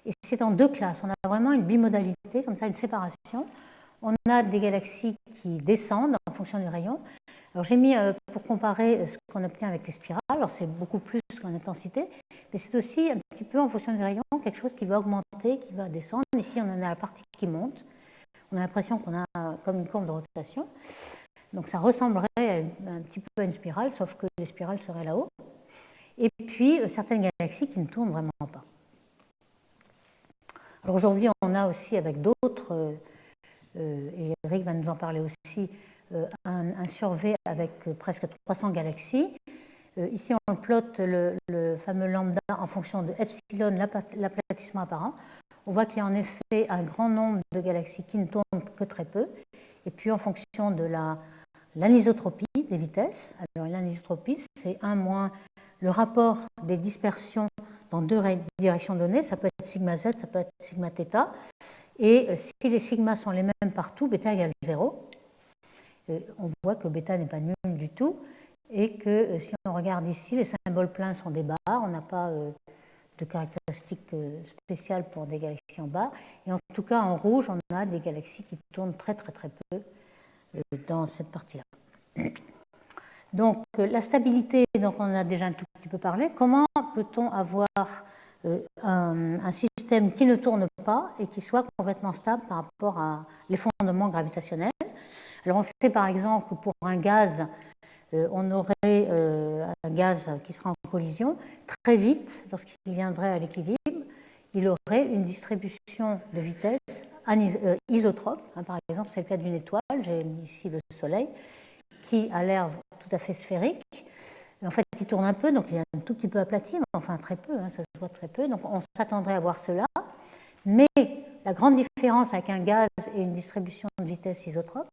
Et c'est en deux classes. On a vraiment une bimodalité, comme ça, une séparation. On a des galaxies qui descendent en fonction du rayon. Alors j'ai mis, pour comparer ce qu'on obtient avec les spirales, alors c'est beaucoup plus qu'en intensité, mais c'est aussi un petit peu en fonction du rayon, quelque chose qui va augmenter, qui va descendre. Ici, on en a la partie qui monte. On a l'impression qu'on a comme une courbe de rotation. Donc ça ressemblerait un petit peu à une spirale, sauf que les spirales seraient là-haut. Et puis certaines galaxies qui ne tournent vraiment pas. Alors aujourd'hui, on a aussi avec d'autres, et Eric va nous en parler aussi, un survey avec presque 300 galaxies. Ici, on plotte le fameux lambda en fonction de epsilon, l'aplatissement apparent. On voit qu'il y a en effet un grand nombre de galaxies qui ne tournent que très peu. Et puis, en fonction de l'anisotropie des vitesses, alors l'anisotropie, c'est 1 moins le rapport des dispersions dans deux directions données. Ça peut être sigma z, ça peut être sigma θ. Et si les sigmas sont les mêmes partout, bêta égale 0. On voit que bêta n'est pas nul du tout. Et que si on regarde ici, les symboles pleins sont des barres. On n'a pas de caractéristiques spéciales pour des galaxies en barres. Et en tout cas, en rouge, on a des galaxies qui tournent très très très peu dans cette partie-là. Donc la stabilité, donc on en a déjà un tout petit peu parlé. Comment peut-on avoir un système qui ne tourne pas et qui soit complètement stable par rapport à l'effondrement gravitationnel? Alors on sait par exemple que pour un gaz, on aurait un gaz qui sera en collision. Très vite, lorsqu'il viendrait à l'équilibre, il aurait une distribution de vitesse isotrope. Par exemple, c'est le cas d'une étoile, j'ai mis ici le Soleil, qui a l'air tout à fait sphérique. En fait, il tourne un peu, donc il est un tout petit peu aplati, mais enfin très peu, ça se voit très peu. Donc on s'attendrait à voir cela. Mais la grande différence avec un gaz et une distribution de vitesse isotrope,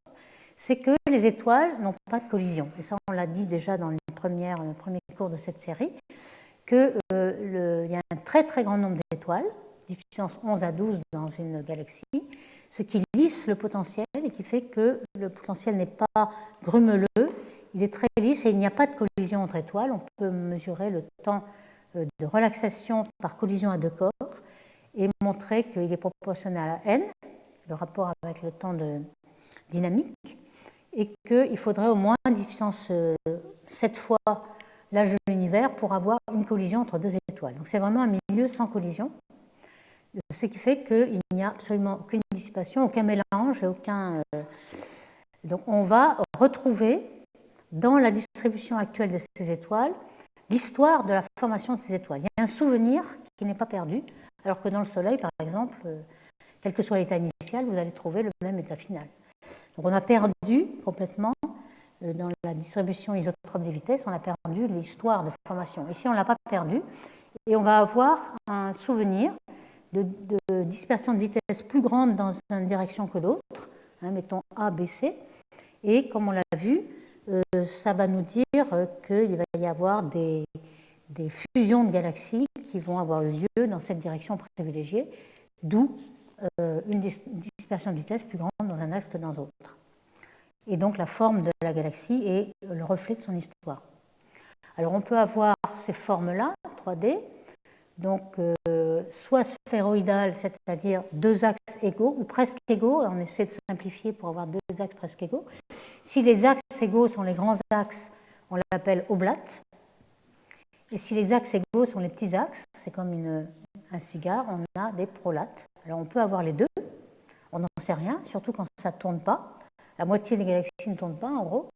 c'est que les étoiles n'ont pas de collision. Et ça, on l'a dit déjà dans le premier cours de cette série, qu'il y a un très très grand nombre d'étoiles, puissance 11 à 12 dans une galaxie, ce qui lisse le potentiel et qui fait que le potentiel n'est pas grumeleux, il est très lisse et il n'y a pas de collision entre étoiles. On peut mesurer le temps de relaxation par collision à deux corps et montrer qu'il est proportionnel à n, le rapport avec le temps de dynamique, et qu'il faudrait au moins 10 puissance 7 fois l'âge de l'univers pour avoir une collision entre deux étoiles. Donc c'est vraiment un milieu sans collision, ce qui fait qu'il n'y a absolument aucune dissipation, aucun mélange, donc on va retrouver dans la distribution actuelle de ces étoiles l'histoire de la formation de ces étoiles. Il y a un souvenir qui n'est pas perdu, alors que dans le Soleil, par exemple, quel que soit l'état initial, vous allez trouver le même état final. Donc on a perdu complètement, dans la distribution isotrope des vitesses, on a perdu l'histoire de formation. Ici, on ne l'a pas perdu, et on va avoir un souvenir de dispersion de vitesse plus grande dans une direction que l'autre, mettons A, B, C, et comme on l'a vu, ça va nous dire qu'il va y avoir des fusions de galaxies qui vont avoir eu lieu dans cette direction privilégiée, d'où une dispersion de vitesse plus grande dans un axe que dans l'autre. Et donc la forme de la galaxie est le reflet de son histoire. Alors on peut avoir ces formes-là, 3D, donc soit sphéroïdales, c'est-à-dire deux axes égaux, ou presque égaux, on essaie de simplifier pour avoir deux axes presque égaux. Si les axes égaux sont les grands axes, on l'appelle oblate. Et si les axes égaux sont les petits axes, c'est comme un cigare, on a des prolates. Alors on peut avoir les deux, on n'en sait rien, surtout quand ça ne tourne pas. La moitié des galaxies ne tournent pas, en gros,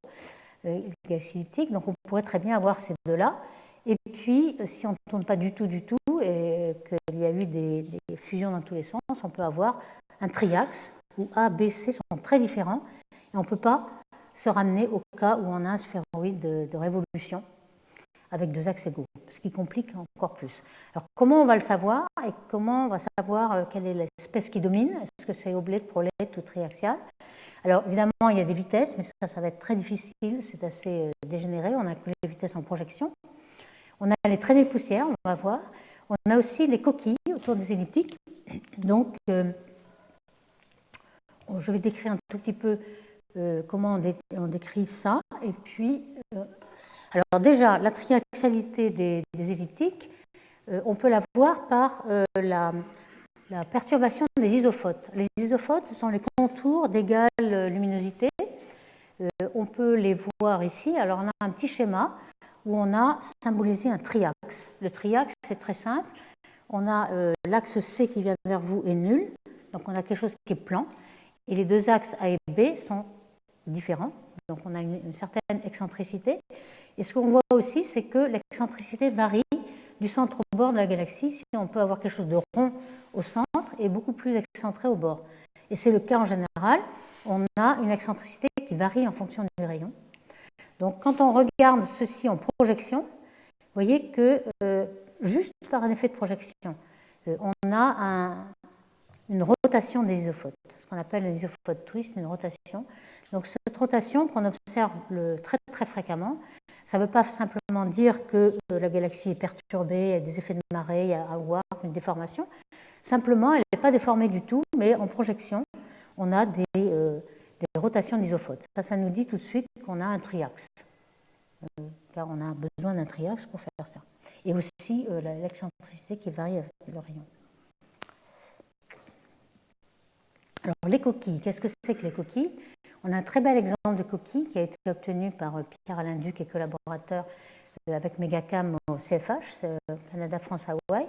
les galaxies elliptiques, donc on pourrait très bien avoir ces deux-là. Et puis, si on ne tourne pas du tout, et qu'il y a eu des fusions dans tous les sens, on peut avoir un triaxe où A, B, C sont très différents, et on ne peut pas se ramener au cas où on a un sphéroïde de révolution avec deux axes égaux, ce qui complique encore plus. Alors, comment on va le savoir et comment on va savoir quelle est l'espèce qui domine? Est-ce que c'est oblate, prolate ou triaxial? Alors, évidemment, il y a des vitesses, mais ça va être très difficile, c'est assez dégénéré. On a que les vitesses en projection. On a les traînées de poussière, on va voir. On a aussi les coquilles autour des elliptiques. Donc, je vais décrire un tout petit peu comment on décrit ça. Et puis, alors déjà, la triaxialité des elliptiques, on peut la voir par la perturbation des isophotes. Les isophotes, ce sont les contours d'égale luminosité. On peut les voir ici. Alors, on a un petit schéma où on a symbolisé un triaxe. Le triaxe, c'est très simple. On a l'axe C qui vient vers vous est nul. Donc, on a quelque chose qui est plan. Et les deux axes A et B sont différents. donc on a une certaine excentricité. Et ce qu'on voit aussi, c'est que l'excentricité varie du centre au bord de la galaxie. Si on peut avoir quelque chose de rond au centre et beaucoup plus excentré au bord. Et c'est le cas en général. On a une excentricité qui varie en fonction du rayon. Donc quand on regarde ceci en projection, vous voyez que juste par un effet de projection, on a une rotation des isophotes, ce qu'on appelle un isophote twist, une rotation. Donc cette rotation qu'on observe très très fréquemment, ça ne veut pas simplement dire que la galaxie est perturbée, il y a des effets de marée, il y a un warp, une déformation. Simplement, elle n'est pas déformée du tout, mais en projection, on a des rotations d'isophotes. Ça nous dit tout de suite qu'on a un triaxe, car on a besoin d'un triaxe pour faire ça. Et aussi l'excentricité qui varie avec le rayon. Alors, les coquilles, qu'est-ce que c'est que les coquilles? On a un très bel exemple de coquille qui a été obtenu par Pierre-Alain Duc et collaborateurs avec Megacam au CFH, Canada, France, Hawaï,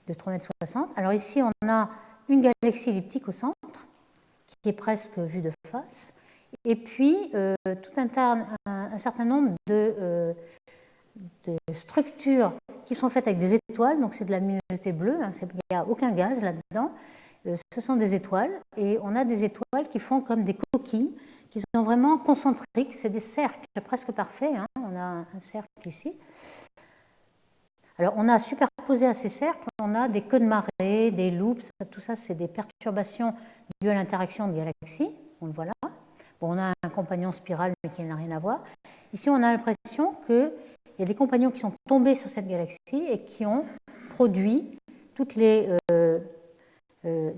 de 3,60 m. Alors ici, on a une galaxie elliptique au centre, qui est presque vue de face, et puis tout un certain nombre de structures qui sont faites avec des étoiles, donc c'est de la luminosité bleue, hein, il n'y a aucun gaz là-dedans. Ce sont des étoiles, et on a des étoiles qui font comme des coquilles, qui sont vraiment concentriques, c'est des cercles presque parfaits, hein. On a un cercle ici. Alors on a superposé à ces cercles, on a des queues de marée, des loops, tout ça c'est des perturbations dues à l'interaction de galaxies, on le voit là. Bon, on a un compagnon spiral mais qui n'a rien à voir. Ici on a l'impression qu'il y a des compagnons qui sont tombés sur cette galaxie et qui ont produit toutes les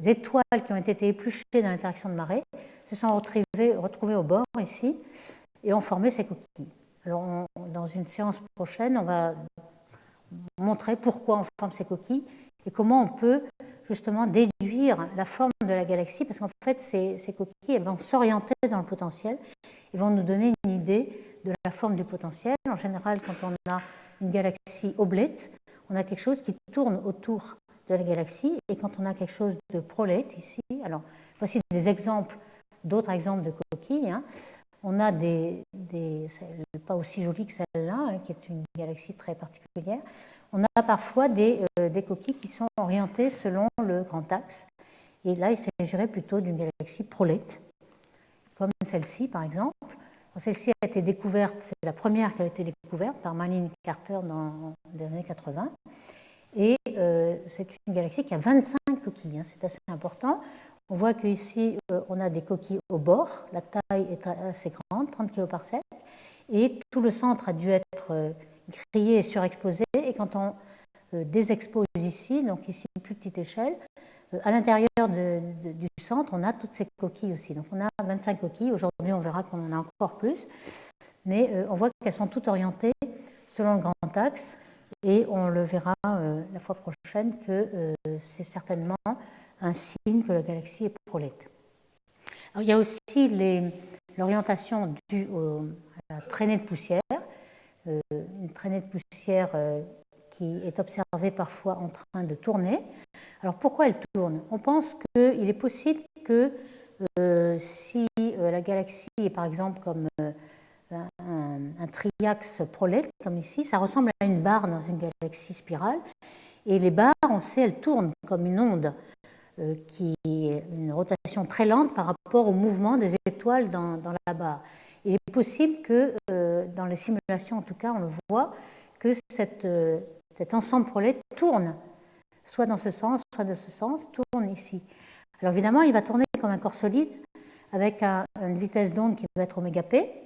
étoiles qui ont été épluchées dans l'interaction de marée, se sont retrouvées au bord ici et ont formé ces coquilles. Alors dans une séance prochaine, on va montrer pourquoi on forme ces coquilles et comment on peut justement déduire la forme de la galaxie, parce qu'en fait ces coquilles elles vont s'orienter dans le potentiel et vont nous donner une idée de la forme du potentiel. En général, quand on a une galaxie oblate, on a quelque chose qui tourne autour de la galaxie, et quand on a quelque chose de prolate ici, alors voici des exemples, d'autres exemples de coquilles, hein. On a pas aussi jolies que celle-là, hein, qui est une galaxie très particulière. On a parfois des coquilles qui sont orientées selon le grand axe, et là il s'agirait plutôt d'une galaxie prolate, comme celle-ci par exemple. Celle-ci a été découverte, c'est la première qui a été découverte par Malin Carter dans les années 80. Et c'est une galaxie qui a 25 coquilles, hein, c'est assez important. On voit qu'ici, on a des coquilles au bord, la taille est assez grande, 30 kg par sec, et tout le centre a dû être grillé et surexposé. Et quand on désexpose ici, donc ici une plus petite échelle, à l'intérieur du centre, on a toutes ces coquilles aussi. Donc on a 25 coquilles, aujourd'hui on verra qu'on en a encore plus, mais on voit qu'elles sont toutes orientées selon le grand axe. Et on le verra la fois prochaine que c'est certainement un signe que la galaxie est prolate. Alors, il y a aussi l'orientation due à la traînée de poussière, une traînée de poussière qui est observée parfois en train de tourner. Alors pourquoi elle tourne? On pense qu'il est possible que si la galaxie est par exemple comme un triaxe prolate, comme ici, ça ressemble à une barre dans une galaxie spirale. Et les barres, on sait, elles tournent comme une onde qui est une rotation très lente par rapport au mouvement des étoiles dans la barre. Il est possible que, dans les simulations en tout cas, on le voit, que cet ensemble prolate tourne, soit dans ce sens, soit dans ce sens, tourne ici. Alors évidemment, il va tourner comme un corps solide, avec une vitesse d'onde qui va être oméga p.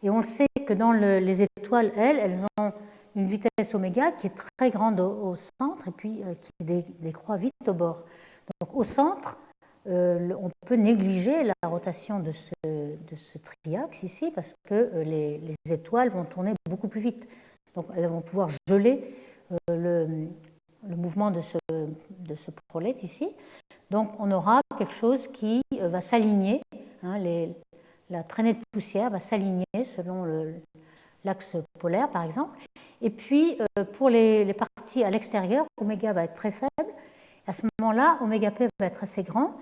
Et on le sait que dans les étoiles, elles ont une vitesse oméga qui est très grande au centre et puis qui décroît vite au bord. Donc au centre, on peut négliger la rotation de ce triaxe ici parce que les étoiles vont tourner beaucoup plus vite. Donc elles vont pouvoir geler le mouvement de ce prolate ici. Donc on aura quelque chose qui va s'aligner, hein, la traînée de poussière va s'aligner selon l'axe polaire, par exemple. Et puis, pour les parties à l'extérieur, oméga va être très faible. À ce moment-là, oméga p va être assez grand.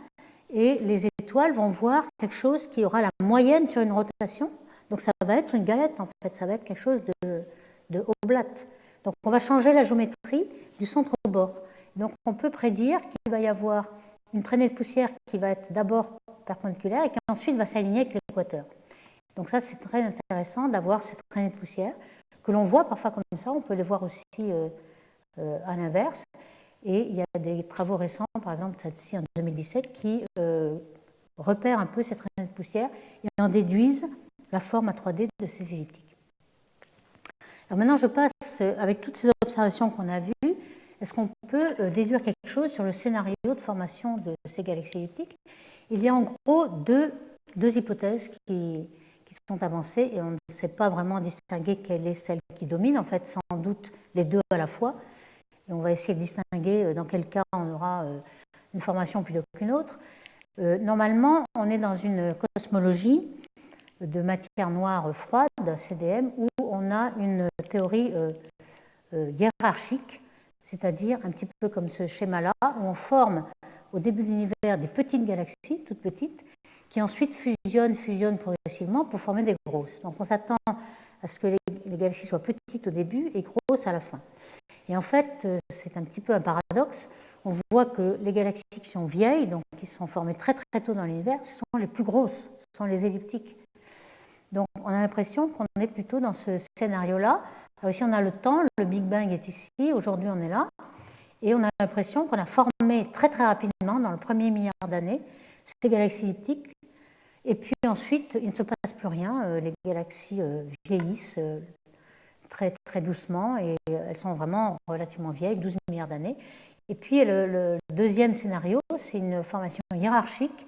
et les étoiles vont voir quelque chose qui aura la moyenne sur une rotation. Donc ça va être une galette, en fait, ça va être quelque chose de oblate. Donc on va changer la géométrie du centre au bord. Donc on peut prédire qu'il va y avoir une traînée de poussière qui va être d'abord perpendiculaire et qui ensuite va s'aligner avec l'équateur. Donc ça, c'est très intéressant d'avoir cette traînée de poussière que l'on voit parfois comme ça. On peut les voir aussi à l'inverse. Et il y a des travaux récents, par exemple celle-ci en 2017, qui repèrent un peu cette traînée de poussière et en déduisent la forme à 3D de ces elliptiques. Alors maintenant, je passe, avec toutes ces observations qu'on a vues, est-ce qu'on peut déduire quelque chose sur le scénario de formation de ces galaxies elliptiques? Il y a en gros deux hypothèses qui sont avancées et on ne sait pas vraiment distinguer quelle est celle qui domine, en fait, sans doute les deux à la fois. Et on va essayer de distinguer dans quel cas on aura une formation plutôt qu'une autre. Normalement, on est dans une cosmologie de matière noire froide, CDM, où on a une théorie hiérarchique, c'est-à-dire un petit peu comme ce schéma-là, où on forme au début de l'univers des petites galaxies, toutes petites, qui ensuite fusionnent progressivement pour former des grosses. Donc on s'attend à ce que les galaxies soient petites au début et grosses à la fin. Et en fait, c'est un petit peu un paradoxe. On voit que les galaxies qui sont vieilles, donc qui sont formées très très tôt dans l'univers, ce sont les plus grosses, ce sont les elliptiques. Donc on a l'impression qu'on est plutôt dans ce scénario-là. Alors ici on a le temps, le Big Bang est ici, aujourd'hui on est là, et on a l'impression qu'on a formé très très rapidement, dans le premier milliard d'années, ces galaxies elliptiques, et puis ensuite il ne se passe plus rien, les galaxies vieillissent très très doucement, et elles sont vraiment relativement vieilles, 12 milliards d'années. Et puis le deuxième scénario, c'est une formation hiérarchique.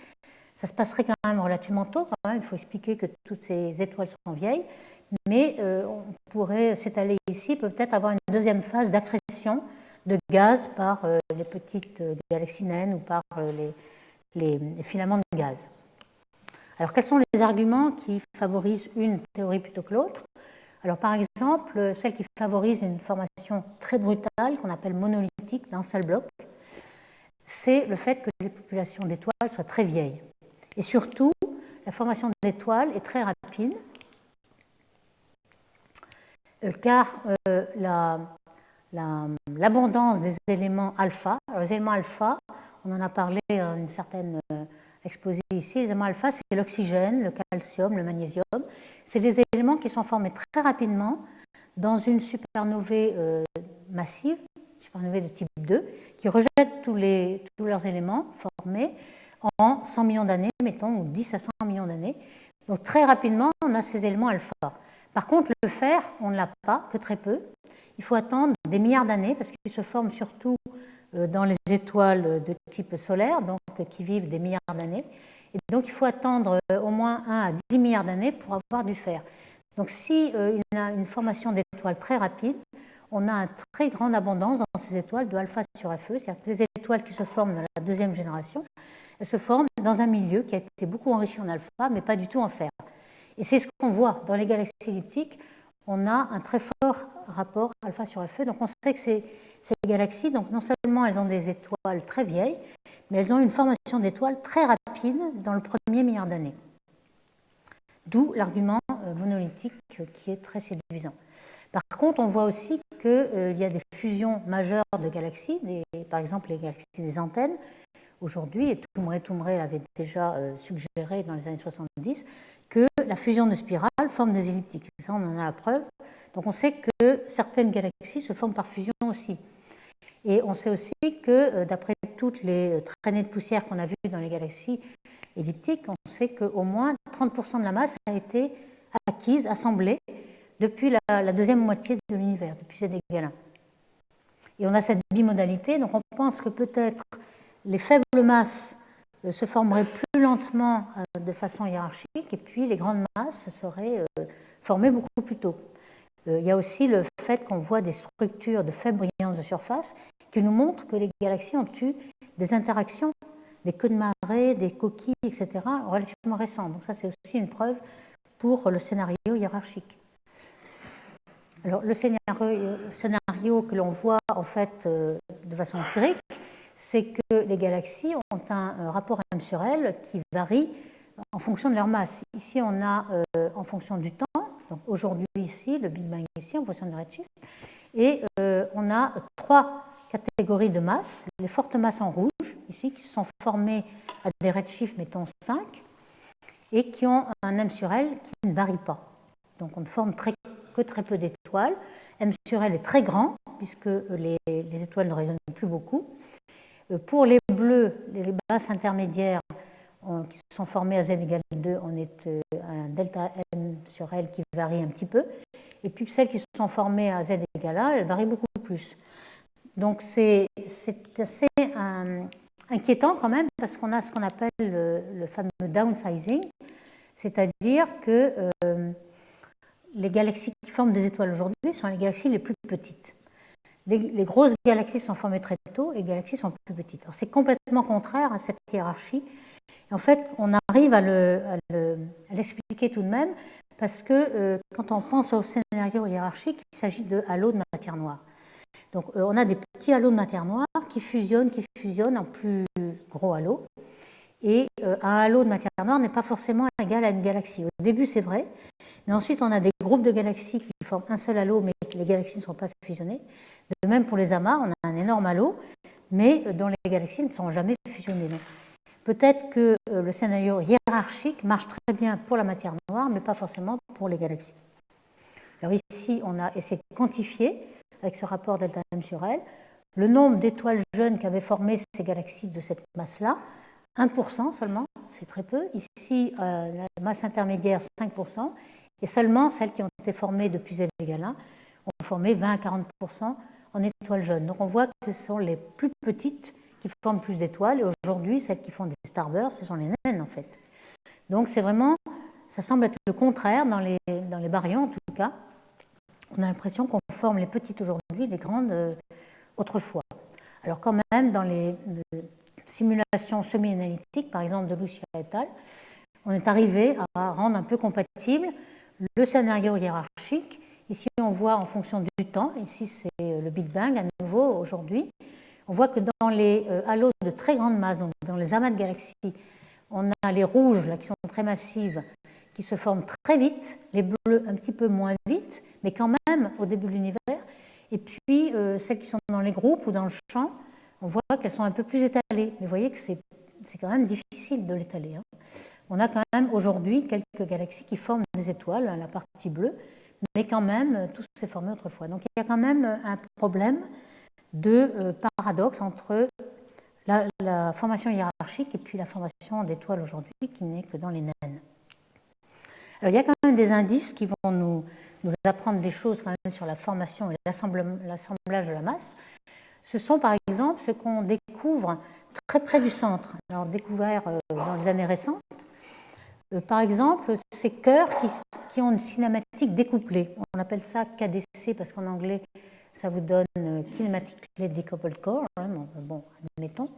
Ça se passerait quand même relativement tôt, quand même. Il faut expliquer que toutes ces étoiles sont vieilles, mais on pourrait s'étaler ici, peut-être avoir une deuxième phase d'accrétion de gaz par les petites galaxies naines ou par les filaments de gaz. Alors quels sont les arguments qui favorisent une théorie plutôt que l'autre? Alors par exemple, celle qui favorise une formation très brutale, qu'on appelle monolithique d'un seul bloc, c'est le fait que les populations d'étoiles soient très vieilles. Et surtout, la formation d'étoiles est très rapide, car l'abondance des éléments alpha, alors les éléments alpha, on en a parlé dans une certaine exposé ici, les éléments alpha, c'est l'oxygène, le calcium, le magnésium. C'est des éléments qui sont formés très rapidement dans une supernovae massive, supernovae de type 2, qui rejette tous leurs éléments formés en 100 millions d'années, mettons, ou 10 à 100 millions d'années. Donc très rapidement, on a ces éléments alpha. Par contre, le fer, on ne l'a pas, que très peu. Il faut attendre des milliards d'années, parce qu'il se forme surtout dans les étoiles de type solaire, donc qui vivent des milliards d'années. Et donc il faut attendre au moins 1 à 10 milliards d'années pour avoir du fer. Donc si il a une formation d'étoiles très rapide, on a une très grande abondance dans ces étoiles de alpha sur Fe, c'est-à-dire que les étoiles qui se forment dans la deuxième génération, elles se forment dans un milieu qui a été beaucoup enrichi en alpha, mais pas du tout en fer. Et c'est ce qu'on voit dans les galaxies elliptiques. On a un très fort rapport alpha sur Fe. Donc on sait que ces galaxies, donc non seulement elles ont des étoiles très vieilles, mais elles ont une formation d'étoiles très rapide dans le premier milliard d'années. D'où l'argument monolithique qui est très séduisant. Par contre, on voit aussi qu'il y a des fusions majeures de galaxies, par exemple les galaxies des antennes, aujourd'hui, et Toumré l'avait déjà suggéré dans les années 70, que la fusion de spirales forme des elliptiques. Ça, on en a la preuve. Donc on sait que certaines galaxies se forment par fusion aussi. Et on sait aussi que, d'après toutes les traînées de poussière qu'on a vues dans les galaxies elliptiques, on sait qu'au moins 30% de la masse a été acquise, assemblée, depuis la deuxième moitié de l'univers, depuis cette égal 1. Et on a cette bimodalité, donc on pense que peut-être les faibles masses se formeraient plus lentement de façon hiérarchique, et puis les grandes masses seraient formées beaucoup plus tôt. Il y a aussi le fait qu'on voit des structures de faible brillance de surface qui nous montrent que les galaxies ont eu des interactions, des queues de marée, des coquilles, etc., relativement récentes. Donc ça, c'est aussi une preuve pour le scénario hiérarchique. Alors, le scénario que l'on voit, en fait, de façon empirique, c'est que les galaxies ont un rapport M sur L qui varie en fonction de leur masse. Ici, on a en fonction du temps, donc aujourd'hui ici, le Big Bang ici, en fonction du redshift, et on a 3 catégories de masse, les fortes masses en rouge, ici, qui se sont formées à des redshifts, mettons 5, et qui ont un M sur L qui ne varie pas. Donc on ne forme que très peu d'étoiles. M sur L est très grand, puisque les étoiles ne rayonnent plus beaucoup. Pour les bleus, les masses intermédiaires qui sont formées à Z égale 2, on est un delta M sur L qui varie un petit peu. Et puis celles qui sont formées à Z égale 1, elles varient beaucoup plus. Donc c'est assez inquiétant quand même, parce qu'on a ce qu'on appelle le fameux downsizing, c'est-à-dire que les galaxies qui forment des étoiles aujourd'hui sont les galaxies les plus petites. Les grosses galaxies sont formées très tôt et les galaxies sont plus petites. Alors c'est complètement contraire à cette hiérarchie. Et en fait, on arrive à l'expliquer tout de même, parce que quand on pense au scénario hiérarchique, il s'agit de halos de matière noire. Donc on a des petits halos de matière noire qui fusionnent en plus gros halos. Et un halo de matière noire n'est pas forcément égal à une galaxie. Au début, c'est vrai, mais ensuite, on a des groupes de galaxies qui forment un seul halo, mais les galaxies ne sont pas fusionnées. De même pour les amas, on a un énorme halo, mais dont les galaxies ne sont jamais fusionnées. Peut-être que le scénario hiérarchique marche très bien pour la matière noire, mais pas forcément pour les galaxies. Alors ici, on a essayé de quantifier, avec ce rapport delta M sur L, le nombre d'étoiles jeunes qui avaient formé ces galaxies de cette masse-là. 1% seulement, c'est très peu. Ici, la masse intermédiaire, 5%. Et seulement celles qui ont été formées depuis Z égale 1 ont formé 20 à 40% en étoiles jeunes. Donc on voit que ce sont les plus petites qui forment plus d'étoiles. Et aujourd'hui, celles qui font des starbursts, ce sont les naines en fait. Donc c'est vraiment, ça semble être le contraire dans les baryons en tout cas. On a l'impression qu'on forme les petites aujourd'hui, les grandes autrefois. Alors quand même, dans les simulations semi-analytiques, par exemple de Lucia et al., on est arrivé à rendre un peu compatible le scénario hiérarchique. Ici, on voit en fonction du temps, ici c'est le Big Bang à nouveau aujourd'hui, on voit que dans les halos de très grande masse, donc dans les amas de galaxies, on a les rouges là, qui sont très massives, qui se forment très vite, les bleus un petit peu moins vite, mais quand même au début de l'univers, et puis celles qui sont dans les groupes ou dans le champ, on voit qu'elles sont un peu plus étalées. Mais vous voyez que c'est quand même difficile de l'étaler. Hein. On a quand même aujourd'hui quelques galaxies qui forment des étoiles, la partie bleue, mais quand même, tout s'est formé autrefois. Donc il y a quand même un problème de paradoxe entre la formation hiérarchique et puis la formation d'étoiles aujourd'hui, qui n'est que dans les naines. Alors il y a quand même des indices qui vont nous apprendre des choses quand même sur la formation et l'assemblage de la masse. Ce sont par exemple ce qu'on découvre très près du centre, alors découvert dans les années récentes. Par exemple, ces cœurs qui ont une cinématique découplée. On appelle ça KDC parce qu'en anglais, ça vous donne Kinematically Decoupled Core, hein, bon, admettons.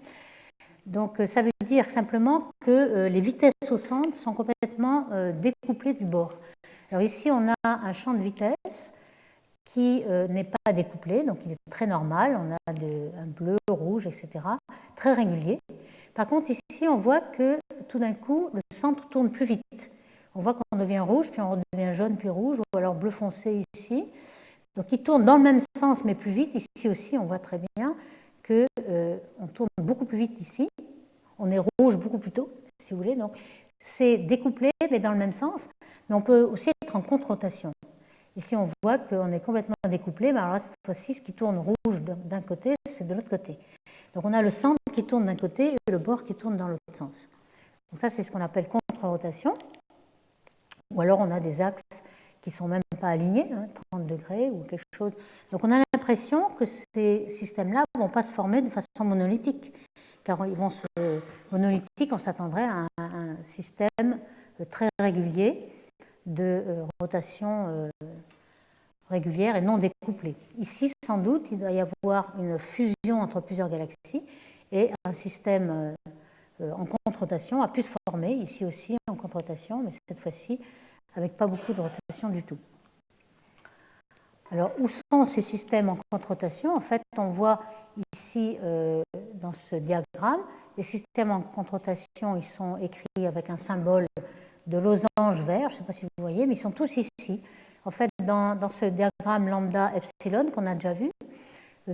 Donc ça veut dire simplement que les vitesses au centre sont complètement découplées du bord. Alors ici, on a un champ de vitesse qui n'est pas découplé, donc il est très normal, on a un bleu, rouge, etc., très régulier. Par contre, ici, on voit que tout d'un coup, le centre tourne plus vite. On voit qu'on devient rouge, puis on redevient jaune, puis rouge, ou alors bleu foncé ici. Donc il tourne dans le même sens, mais plus vite. Ici aussi, on voit très bien qu'on tourne beaucoup plus vite ici. On est rouge beaucoup plus tôt, si vous voulez. Donc c'est découplé, mais dans le même sens. Mais on peut aussi être en contre-rotation. Ici, on voit qu'on est complètement découplé, mais alors là, cette fois-ci, ce qui tourne rouge d'un côté, c'est de l'autre côté. Donc on a le centre qui tourne d'un côté et le bord qui tourne dans l'autre sens. Donc ça, c'est ce qu'on appelle contre-rotation. Ou alors on a des axes qui ne sont même pas alignés, hein, 30 degrés ou quelque chose. Donc on a l'impression que ces systèmes-là ne vont pas se former de façon monolithique. Car ils vont monolithique, on s'attendrait à un système très régulier de rotation régulière et non découplée. Ici, sans doute, il doit y avoir une fusion entre plusieurs galaxies et un système en contre-rotation a pu se former, ici aussi en contre-rotation, mais cette fois-ci avec pas beaucoup de rotation du tout. Alors, où sont ces systèmes en contre-rotation? En fait, on voit ici, dans ce diagramme, les systèmes en contre-rotation, ils sont écrits avec un symbole de losange vert, je ne sais pas si vous voyez, mais ils sont tous ici. En fait, dans ce diagramme lambda epsilon qu'on a déjà vu,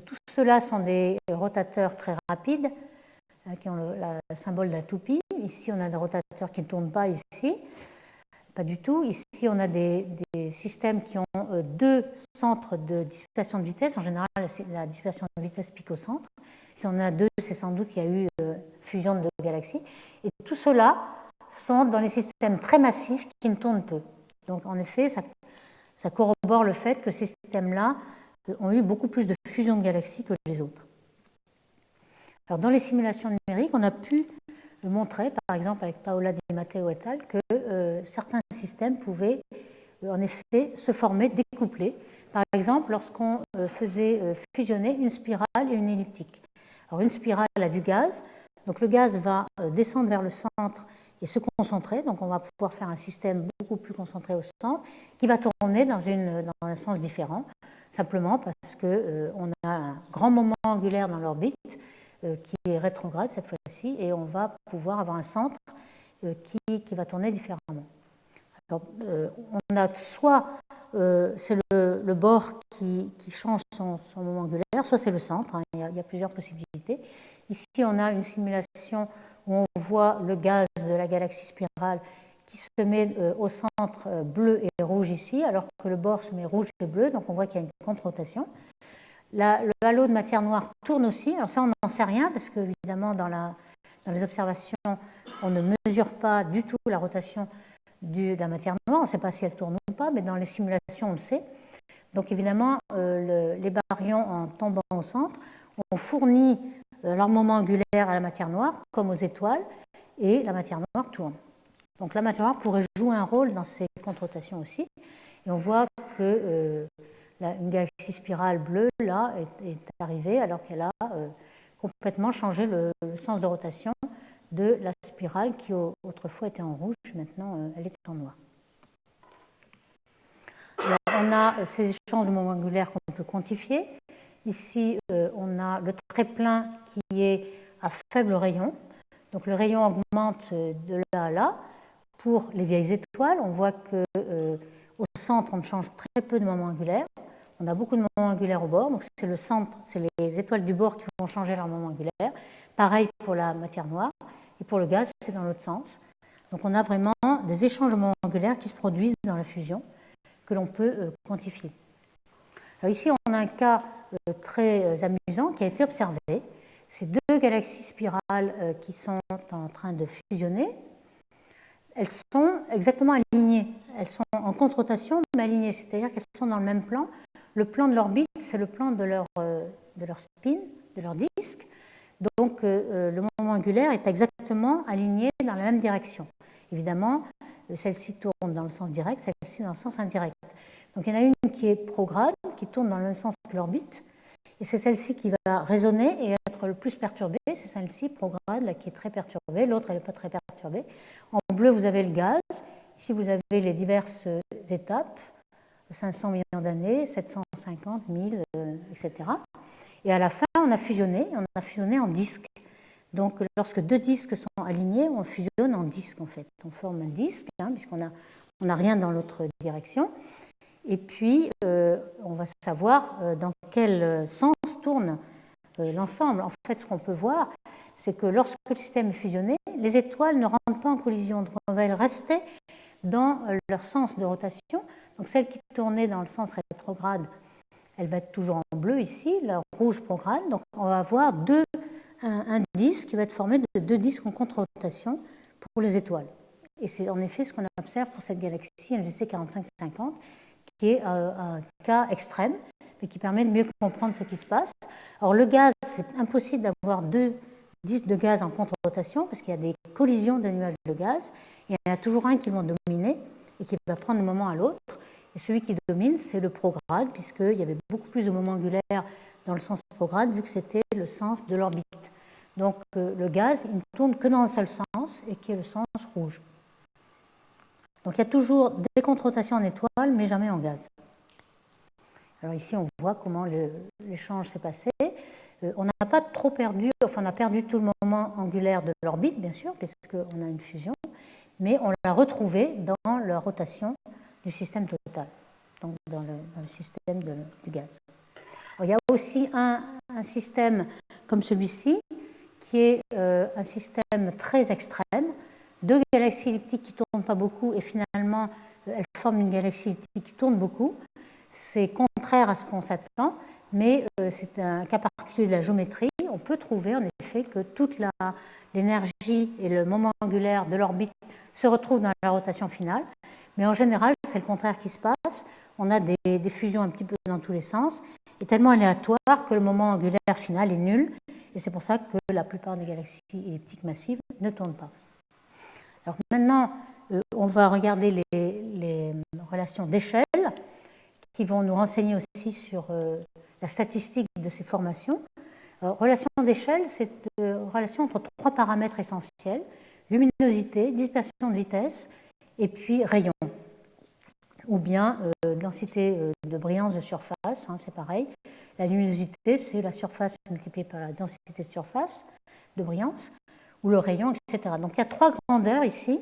tous ceux-là sont des rotateurs très rapides, qui ont le symbole de la toupie. Ici, on a des rotateurs qui ne tournent pas ici. Pas du tout. Ici, on a des systèmes qui ont deux centres de dissipation de vitesse. En général, c'est la dissipation de vitesse picocentre. Si on en a deux, c'est sans doute qu'il y a eu fusion de deux galaxies. Et tout cela sont dans les systèmes très massifs qui ne tournent peu. Donc, en effet, ça corrobore le fait que ces systèmes-là ont eu beaucoup plus de fusion de galaxies que les autres. Alors, dans les simulations numériques, on a pu montrer, par exemple avec Paola Di Matteo et al., que certains systèmes pouvaient en effet se former découplés. Par exemple, lorsqu'on faisait fusionner une spirale et une elliptique. Alors une spirale a du gaz, donc le gaz va descendre vers le centre et se concentrer, donc on va pouvoir faire un système beaucoup plus concentré au centre, qui va tourner dans un sens différent, simplement parce qu'on a un grand moment angulaire dans l'orbite, qui est rétrograde cette fois-ci, et on va pouvoir avoir un centre qui va tourner différemment. Alors, on a soit c'est le bord qui change son moment angulaire, soit c'est le centre, hein, il y a plusieurs possibilités. Ici, on a une simulation où on voit le gaz de la galaxie spirale qui se met au centre bleu et rouge ici, alors que le bord se met rouge et bleu, donc on voit qu'il y a une contre-rotation. Le halo de matière noire tourne aussi. Alors ça, on n'en sait rien parce qu'évidemment, dans les observations, on ne mesure pas du tout la rotation de la matière noire. On ne sait pas si elle tourne ou pas, mais dans les simulations, on le sait. Donc évidemment, les baryons, en tombant au centre, ont fourni leur moment angulaire à la matière noire, comme aux étoiles, et la matière noire tourne. Donc la matière noire pourrait jouer un rôle dans ces contre-rotations aussi. Et on voit que une galaxie spirale bleue, là, est arrivée alors qu'elle a complètement changé le sens de rotation de la spirale qui autrefois était en rouge, maintenant elle est en noir. Alors, on a ces échanges de moments angulaires qu'on peut quantifier. Ici, on a le trait plein qui est à faible rayon. Donc le rayon augmente de là à là. Pour les vieilles étoiles, on voit qu'au centre, on change très peu de moments angulaires. On a beaucoup de moments angulaires au bord, donc c'est le centre, c'est les étoiles du bord qui vont changer leur moment angulaire. Pareil pour la matière noire, et pour le gaz, c'est dans l'autre sens. Donc on a vraiment des échanges de moments angulaires qui se produisent dans la fusion, que l'on peut quantifier. Alors ici, on a un cas très amusant qui a été observé. C'est deux galaxies spirales qui sont en train de fusionner. Elles sont exactement alignées. Elles sont en contre-rotation, mais alignées, c'est-à-dire qu'elles sont dans le même plan. Le plan de l'orbite, c'est le plan de leur spin, de leur disque. Donc, le moment angulaire est exactement aligné dans la même direction. Évidemment, celle-ci tourne dans le sens direct, celle-ci dans le sens indirect. Donc, il y en a une qui est prograde, qui tourne dans le même sens que l'orbite. Et c'est celle-ci qui va résonner et être le plus perturbée. C'est celle-ci, prograde, là, qui est très perturbée. L'autre, elle n'est pas très perturbée. En bleu, vous avez le gaz. Ici, vous avez les diverses étapes. 500 millions d'années, 750, 1000, etc. Et à la fin, on a fusionné en disque. Donc, lorsque deux disques sont alignés, on fusionne en disque, en fait. On forme un disque, hein, puisqu'on n'a rien dans l'autre direction. Et puis, on va savoir dans quel sens tourne l'ensemble. En fait, ce qu'on peut voir, c'est que lorsque le système est fusionné, les étoiles ne rentrent pas en collision. Donc, on va rester dans leur sens de rotation. Donc, celle qui tournait dans le sens rétrograde, elle va être toujours en bleu ici, la rouge prograde. Donc, on va avoir un disque qui va être formé de deux disques en contre-rotation pour les étoiles. Et c'est en effet ce qu'on observe pour cette galaxie NGC 4550, qui est un cas extrême, mais qui permet de mieux comprendre ce qui se passe. Alors, le gaz, c'est impossible d'avoir deux disques de gaz en contre-rotation, parce qu'il y a des collisions de nuages de gaz. Il y en a toujours un qui va dominer et qui va prendre un moment à l'autre. Et celui qui domine, c'est le prograde, puisqu'il y avait beaucoup plus de moments angulaires dans le sens prograde, vu que c'était le sens de l'orbite. Donc le gaz, il ne tourne que dans un seul sens, et qui est le sens rouge. Donc il y a toujours des contre-rotations en étoile, mais jamais en gaz. Alors ici, on voit comment l'échange s'est passé. On n'a pas trop perdu, enfin on a perdu tout le moment angulaire de l'orbite, bien sûr, puisqu'on a une fusion, mais on l'a retrouvé dans la rotation du système total, donc dans le système du gaz. Alors, il y a aussi un système comme celui-ci, qui est un système très extrême, deux galaxies elliptiques qui ne tournent pas beaucoup, et finalement, elles forment une galaxie elliptique qui tourne beaucoup. C'est contraire à ce qu'on s'attend, mais c'est un cas particulier de la géométrie. On peut trouver en effet que toute l'énergie et le moment angulaire de l'orbite se retrouvent dans la rotation finale, mais en général, c'est le contraire qui se passe. On a des fusions un petit peu dans tous les sens, et tellement aléatoires que le moment angulaire final est nul, et c'est pour ça que la plupart des galaxies elliptiques massives ne tournent pas. Alors maintenant, on va regarder les relations d'échelle, qui vont nous renseigner aussi sur la statistique de ces formations. Relation d'échelle, c'est une relation entre trois paramètres essentiels, luminosité, dispersion de vitesse, et puis rayon, ou bien densité de brillance de surface, hein, c'est pareil. La luminosité, c'est la surface multipliée par la densité de surface de brillance, ou le rayon, etc. Donc il y a trois grandeurs ici.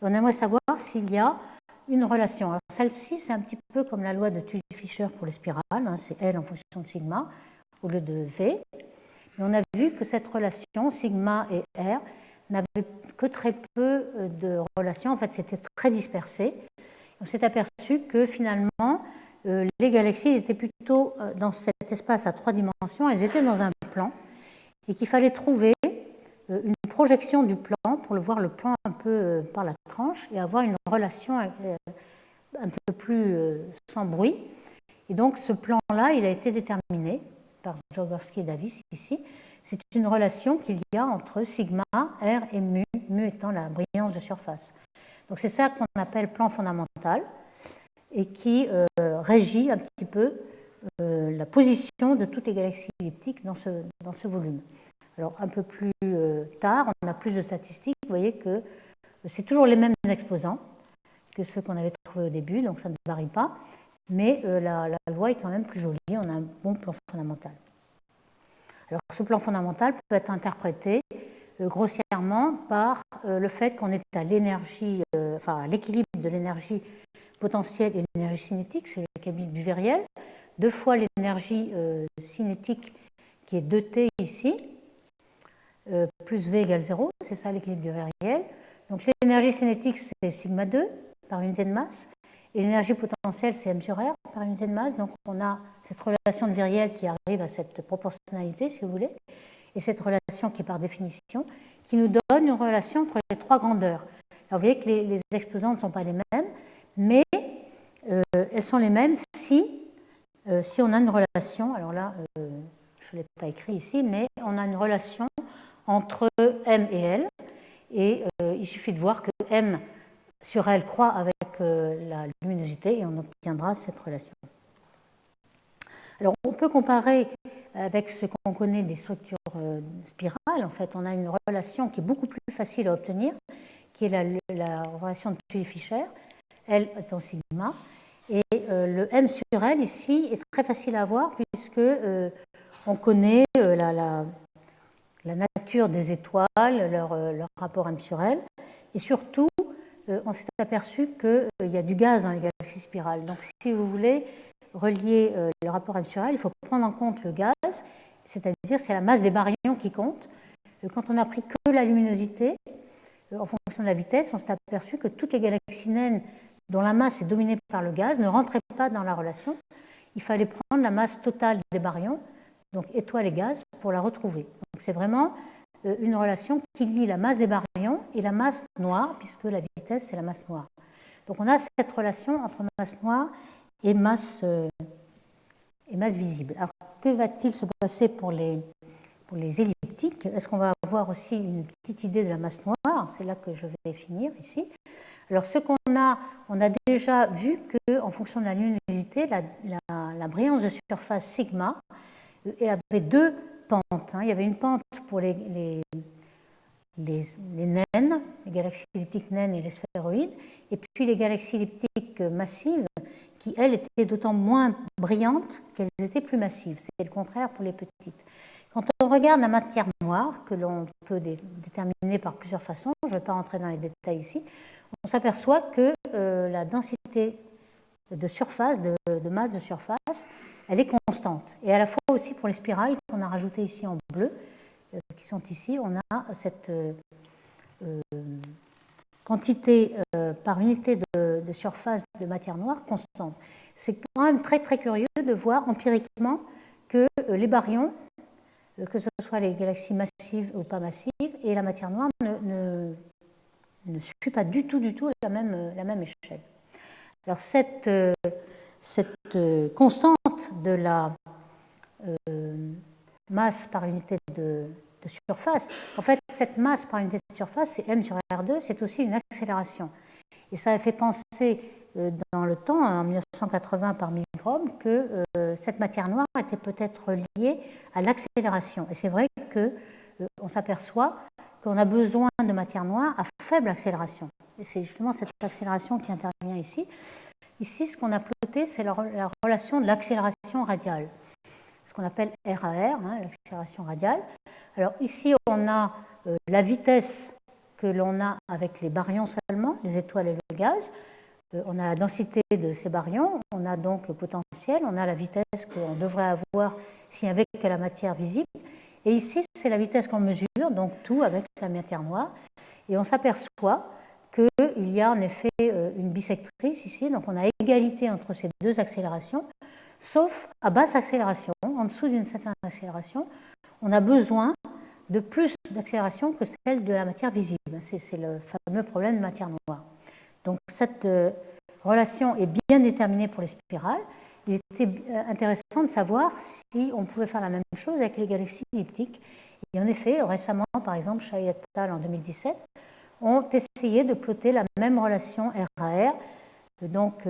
On aimerait savoir s'il y a une relation. Alors celle-ci, c'est un petit peu comme la loi de Tully-Fisher pour les spirales, hein, c'est L en fonction de sigma au lieu de V. Mais on a vu que cette relation, sigma et R, n'avait que très peu de relations. En fait, c'était très dispersé. On s'est aperçu que finalement, les galaxies étaient plutôt dans cet espace à trois dimensions, elles étaient dans un plan, et qu'il fallait trouver une projection du plan pour le voir le plan un peu par la tranche et avoir une relation un peu plus sans bruit. Et donc ce plan-là, il a été déterminé par Jaworski et Davis ici. C'est une relation qu'il y a entre sigma, R et mu, mu étant la brillance de surface. Donc c'est ça qu'on appelle plan fondamental et qui régit un petit peu la position de toutes les galaxies elliptiques dans ce volume. Alors un peu plus tard, on a plus de statistiques. Vous voyez que c'est toujours les mêmes exposants que ceux qu'on avait trouvés au début, donc ça ne varie pas. Mais la loi est quand même plus jolie, on a un bon plan fondamental. Alors ce plan fondamental peut être interprété grossièrement par le fait qu'on est à l'énergie, enfin à l'équilibre de l'énergie potentielle et l'énergie cinétique, c'est l'équilibre du viriel, 2 fois l'énergie cinétique qui est 2T ici, plus V égale 0, c'est ça l'équilibre du viriel. Donc l'énergie cinétique, c'est sigma 2 par unité de masse, et l'énergie potentielle, c'est m sur r par unité de masse. Donc on a cette relation de viriel qui arrive à cette proportionnalité, si vous voulez, et cette relation qui est par définition, qui nous donne une relation entre les trois grandeurs. Alors vous voyez que les exposants ne sont pas les mêmes, mais elles sont les mêmes si on a une relation, alors là, je ne l'ai pas écrit ici, mais on a une relation entre M et L, et il suffit de voir que M sur L croît avec la luminosité et on obtiendra cette relation. Alors on peut comparer avec ce qu'on connaît des structures spirales. En fait, on a une relation qui est beaucoup plus facile à obtenir, qui est la relation de Tully-Fisher, L étant sigma, et le M sur L ici est très facile à avoir puisque on connaît la nature des étoiles, leur rapport M sur L, et surtout, on s'est aperçu qu'il y a du gaz dans les galaxies spirales. Donc, si vous voulez relier le rapport M sur L, il faut prendre en compte le gaz, c'est-à-dire c'est la masse des baryons qui compte. Quand on a pris que la luminosité, en fonction de la vitesse, on s'est aperçu que toutes les galaxies naines dont la masse est dominée par le gaz ne rentraient pas dans la relation. Il fallait prendre la masse totale des baryons, donc étoiles et gaz, pour la retrouver. Donc, c'est vraiment une relation qui lie la masse des baryons et la masse noire, puisque la vitesse, c'est la masse noire. Donc on a cette relation entre masse noire et masse visible. Alors que va-t-il se passer pour les elliptiques? Est-ce qu'on va avoir aussi une petite idée de la masse noire? C'est là que je vais finir ici. Alors ce qu'on a, on a déjà vu qu'en fonction de la luminosité, la brillance de surface sigma avait deux pentes. Il y avait une pente pour les naines, les galaxies elliptiques naines et les sphéroïdes, et puis les galaxies elliptiques massives, qui, elles, étaient d'autant moins brillantes qu'elles étaient plus massives. C'est le contraire pour les petites. Quand on regarde la matière noire, que l'on peut déterminer par plusieurs façons, je ne vais pas rentrer dans les détails ici, on s'aperçoit que la densité de surface, de masse de surface, elle est constante. Et à la fois aussi pour les spirales qu'on a rajoutées ici en bleu, qui sont ici, on a cette quantité par unité de surface de matière noire constante. C'est quand même très très curieux de voir empiriquement que les baryons, que ce soit les galaxies massives ou pas massives, et la matière noire ne suit pas du tout la même échelle. Alors cette constante de la masse par unité de surface, en fait, cette masse par unité de surface, c'est m sur R2, c'est aussi une accélération. Et ça a fait penser dans le temps, en 1980 par Milgrom, que cette matière noire était peut-être liée à l'accélération. Et c'est vrai qu'on s'aperçoit qu'on a besoin de matière noire à faible accélération. Et c'est justement cette accélération qui intervient ici. Ici, ce qu'on a ploté, c'est la relation de l'accélération radiale, ce qu'on appelle RAR, l'accélération radiale. Alors ici, on a la vitesse que l'on a avec les baryons seulement, les étoiles et le gaz. On a la densité de ces baryons, on a donc le potentiel, on a la vitesse qu'on devrait avoir s'il n'y avait que la matière visible. Et ici, c'est la vitesse qu'on mesure, donc tout avec la matière noire. Et on s'aperçoit qu'il y a en effet une bisectrice ici, donc on a égalité entre ces deux accélérations, sauf à basse accélération, en dessous d'une certaine accélération, on a besoin de plus d'accélération que celle de la matière visible. C'est le fameux problème de matière noire. Donc cette relation est bien déterminée pour les spirales. Il était intéressant de savoir si on pouvait faire la même chose avec les galaxies elliptiques. Et en effet, récemment, par exemple, Chai et al. En 2017, ont essayé de ploter la même relation RAR, donc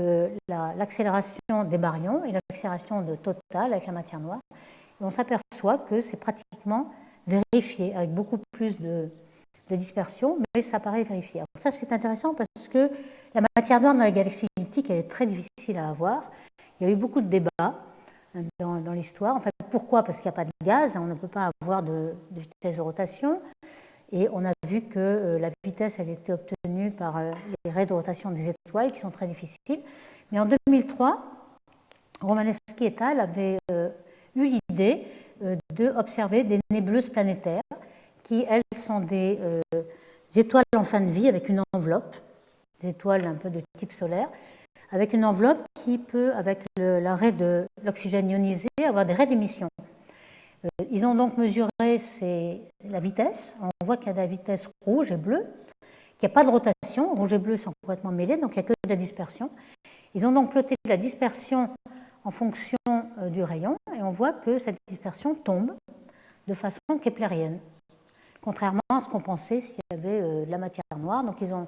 l'accélération des baryons et l'accélération de totale avec la matière noire. Et on s'aperçoit que c'est pratiquement vérifié, avec beaucoup plus de dispersion, mais ça paraît vérifié. Alors ça, c'est intéressant parce que la matière noire dans les galaxies elliptiques, elle est très difficile à avoir. Il y a eu beaucoup de débats dans l'histoire. En fait, pourquoi? Parce qu'il n'y a pas de gaz, on ne peut pas avoir de vitesse de rotation. Et on a vu que la vitesse, elle était obtenue par les raies de rotation des étoiles, qui sont très difficiles. Mais en 2003, Romanowski et al. Avaient eu l'idée d'observer des nébuleuses planétaires, qui, elles, sont des étoiles en fin de vie avec une enveloppe, des étoiles un peu de type solaire, avec une enveloppe qui peut, avec l'arrêt de l'oxygène ionisé, avoir des raies d'émission. Ils ont donc mesuré la vitesse. On voit qu'il y a de la vitesse rouge et bleue, qu'il n'y a pas de rotation. Rouge et bleu sont complètement mêlés, donc il n'y a que de la dispersion. Ils ont donc ploté la dispersion en fonction du rayon, et on voit que cette dispersion tombe de façon keplérienne, contrairement à ce qu'on pensait s'il y avait de la matière noire. Donc ils ont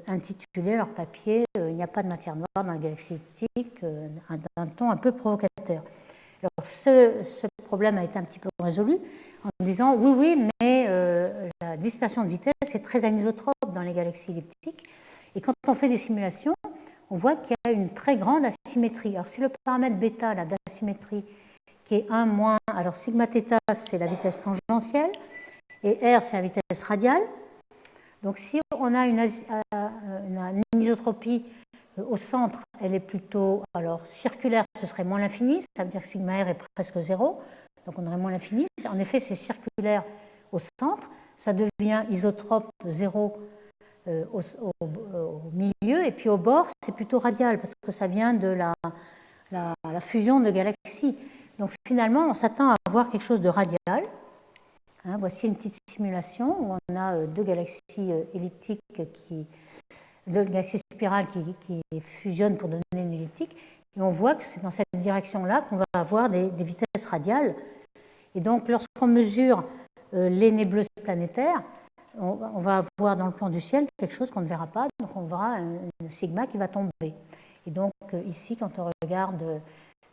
intitulé leur papier « Il n'y a pas de matière noire dans la galaxie elliptique », d'un ton un peu provocateur. Alors ce problème a été un petit peu résolu en disant oui, mais la dispersion de vitesse est très anisotrope dans les galaxies elliptiques. Et quand on fait des simulations, on voit qu'il y a une très grande asymétrie. Alors c'est le paramètre bêta là, d'asymétrie qui est 1 moins. Alors sigma θ, c'est la vitesse tangentielle, et R, c'est la vitesse radiale. Donc si on a une anisotropie au centre, elle est plutôt circulaire, ce serait moins l'infini, ça veut dire que sigma R est presque 0, donc on aurait moins l'infini. En effet, c'est circulaire au centre, ça devient isotrope 0 au milieu, et puis au bord, c'est plutôt radial, parce que ça vient de la fusion de galaxies. Donc finalement, on s'attend à avoir quelque chose de radial. Voici une petite simulation où on a deux galaxies elliptiques, deux galaxies spirales qui fusionnent pour donner une elliptique. Et on voit que c'est dans cette direction-là qu'on va avoir des vitesses radiales. Et donc, lorsqu'on mesure les nébuleuses planétaires, on va avoir dans le plan du ciel quelque chose qu'on ne verra pas. Donc, on verra un sigma qui va tomber. Et donc, ici, quand on regarde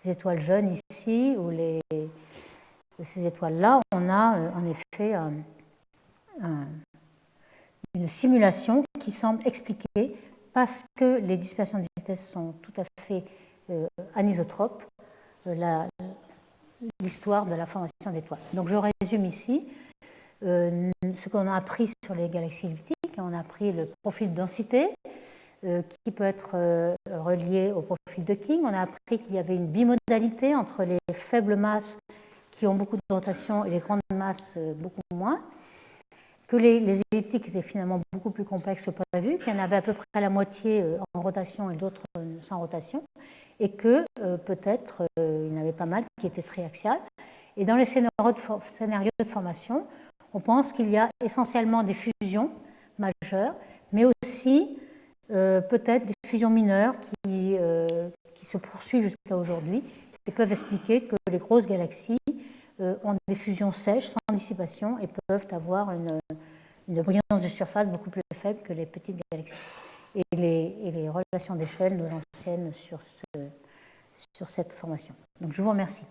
les étoiles jeunes ici, ou ces étoiles-là, on a en effet une simulation qui semble expliquer, parce que les dispersions de vitesse sont tout à fait anisotropes, l'histoire de la formation d'étoiles. Donc je résume ici ce qu'on a appris sur les galaxies elliptiques. On a appris le profil de densité qui peut être relié au profil de King. On a appris qu'il y avait une bimodalité entre les faibles masses qui ont beaucoup de rotation et les grandes masses beaucoup moins. Que les elliptiques étaient finalement beaucoup plus complexes que prévu, qu'il y en avait à peu près la moitié en rotation et d'autres sans rotation, et que peut-être il y en avait pas mal qui étaient triaxiales. Et dans les scénarios de formation, on pense qu'il y a essentiellement des fusions majeures, mais aussi peut-être des fusions mineures qui se poursuivent jusqu'à aujourd'hui et peuvent expliquer que les grosses galaxies ont des fusions sèches, sans dissipation, et peuvent avoir une brillance de surface beaucoup plus faible que les petites galaxies. Et les relations d'échelle nous enseignent sur cette formation. Donc je vous remercie.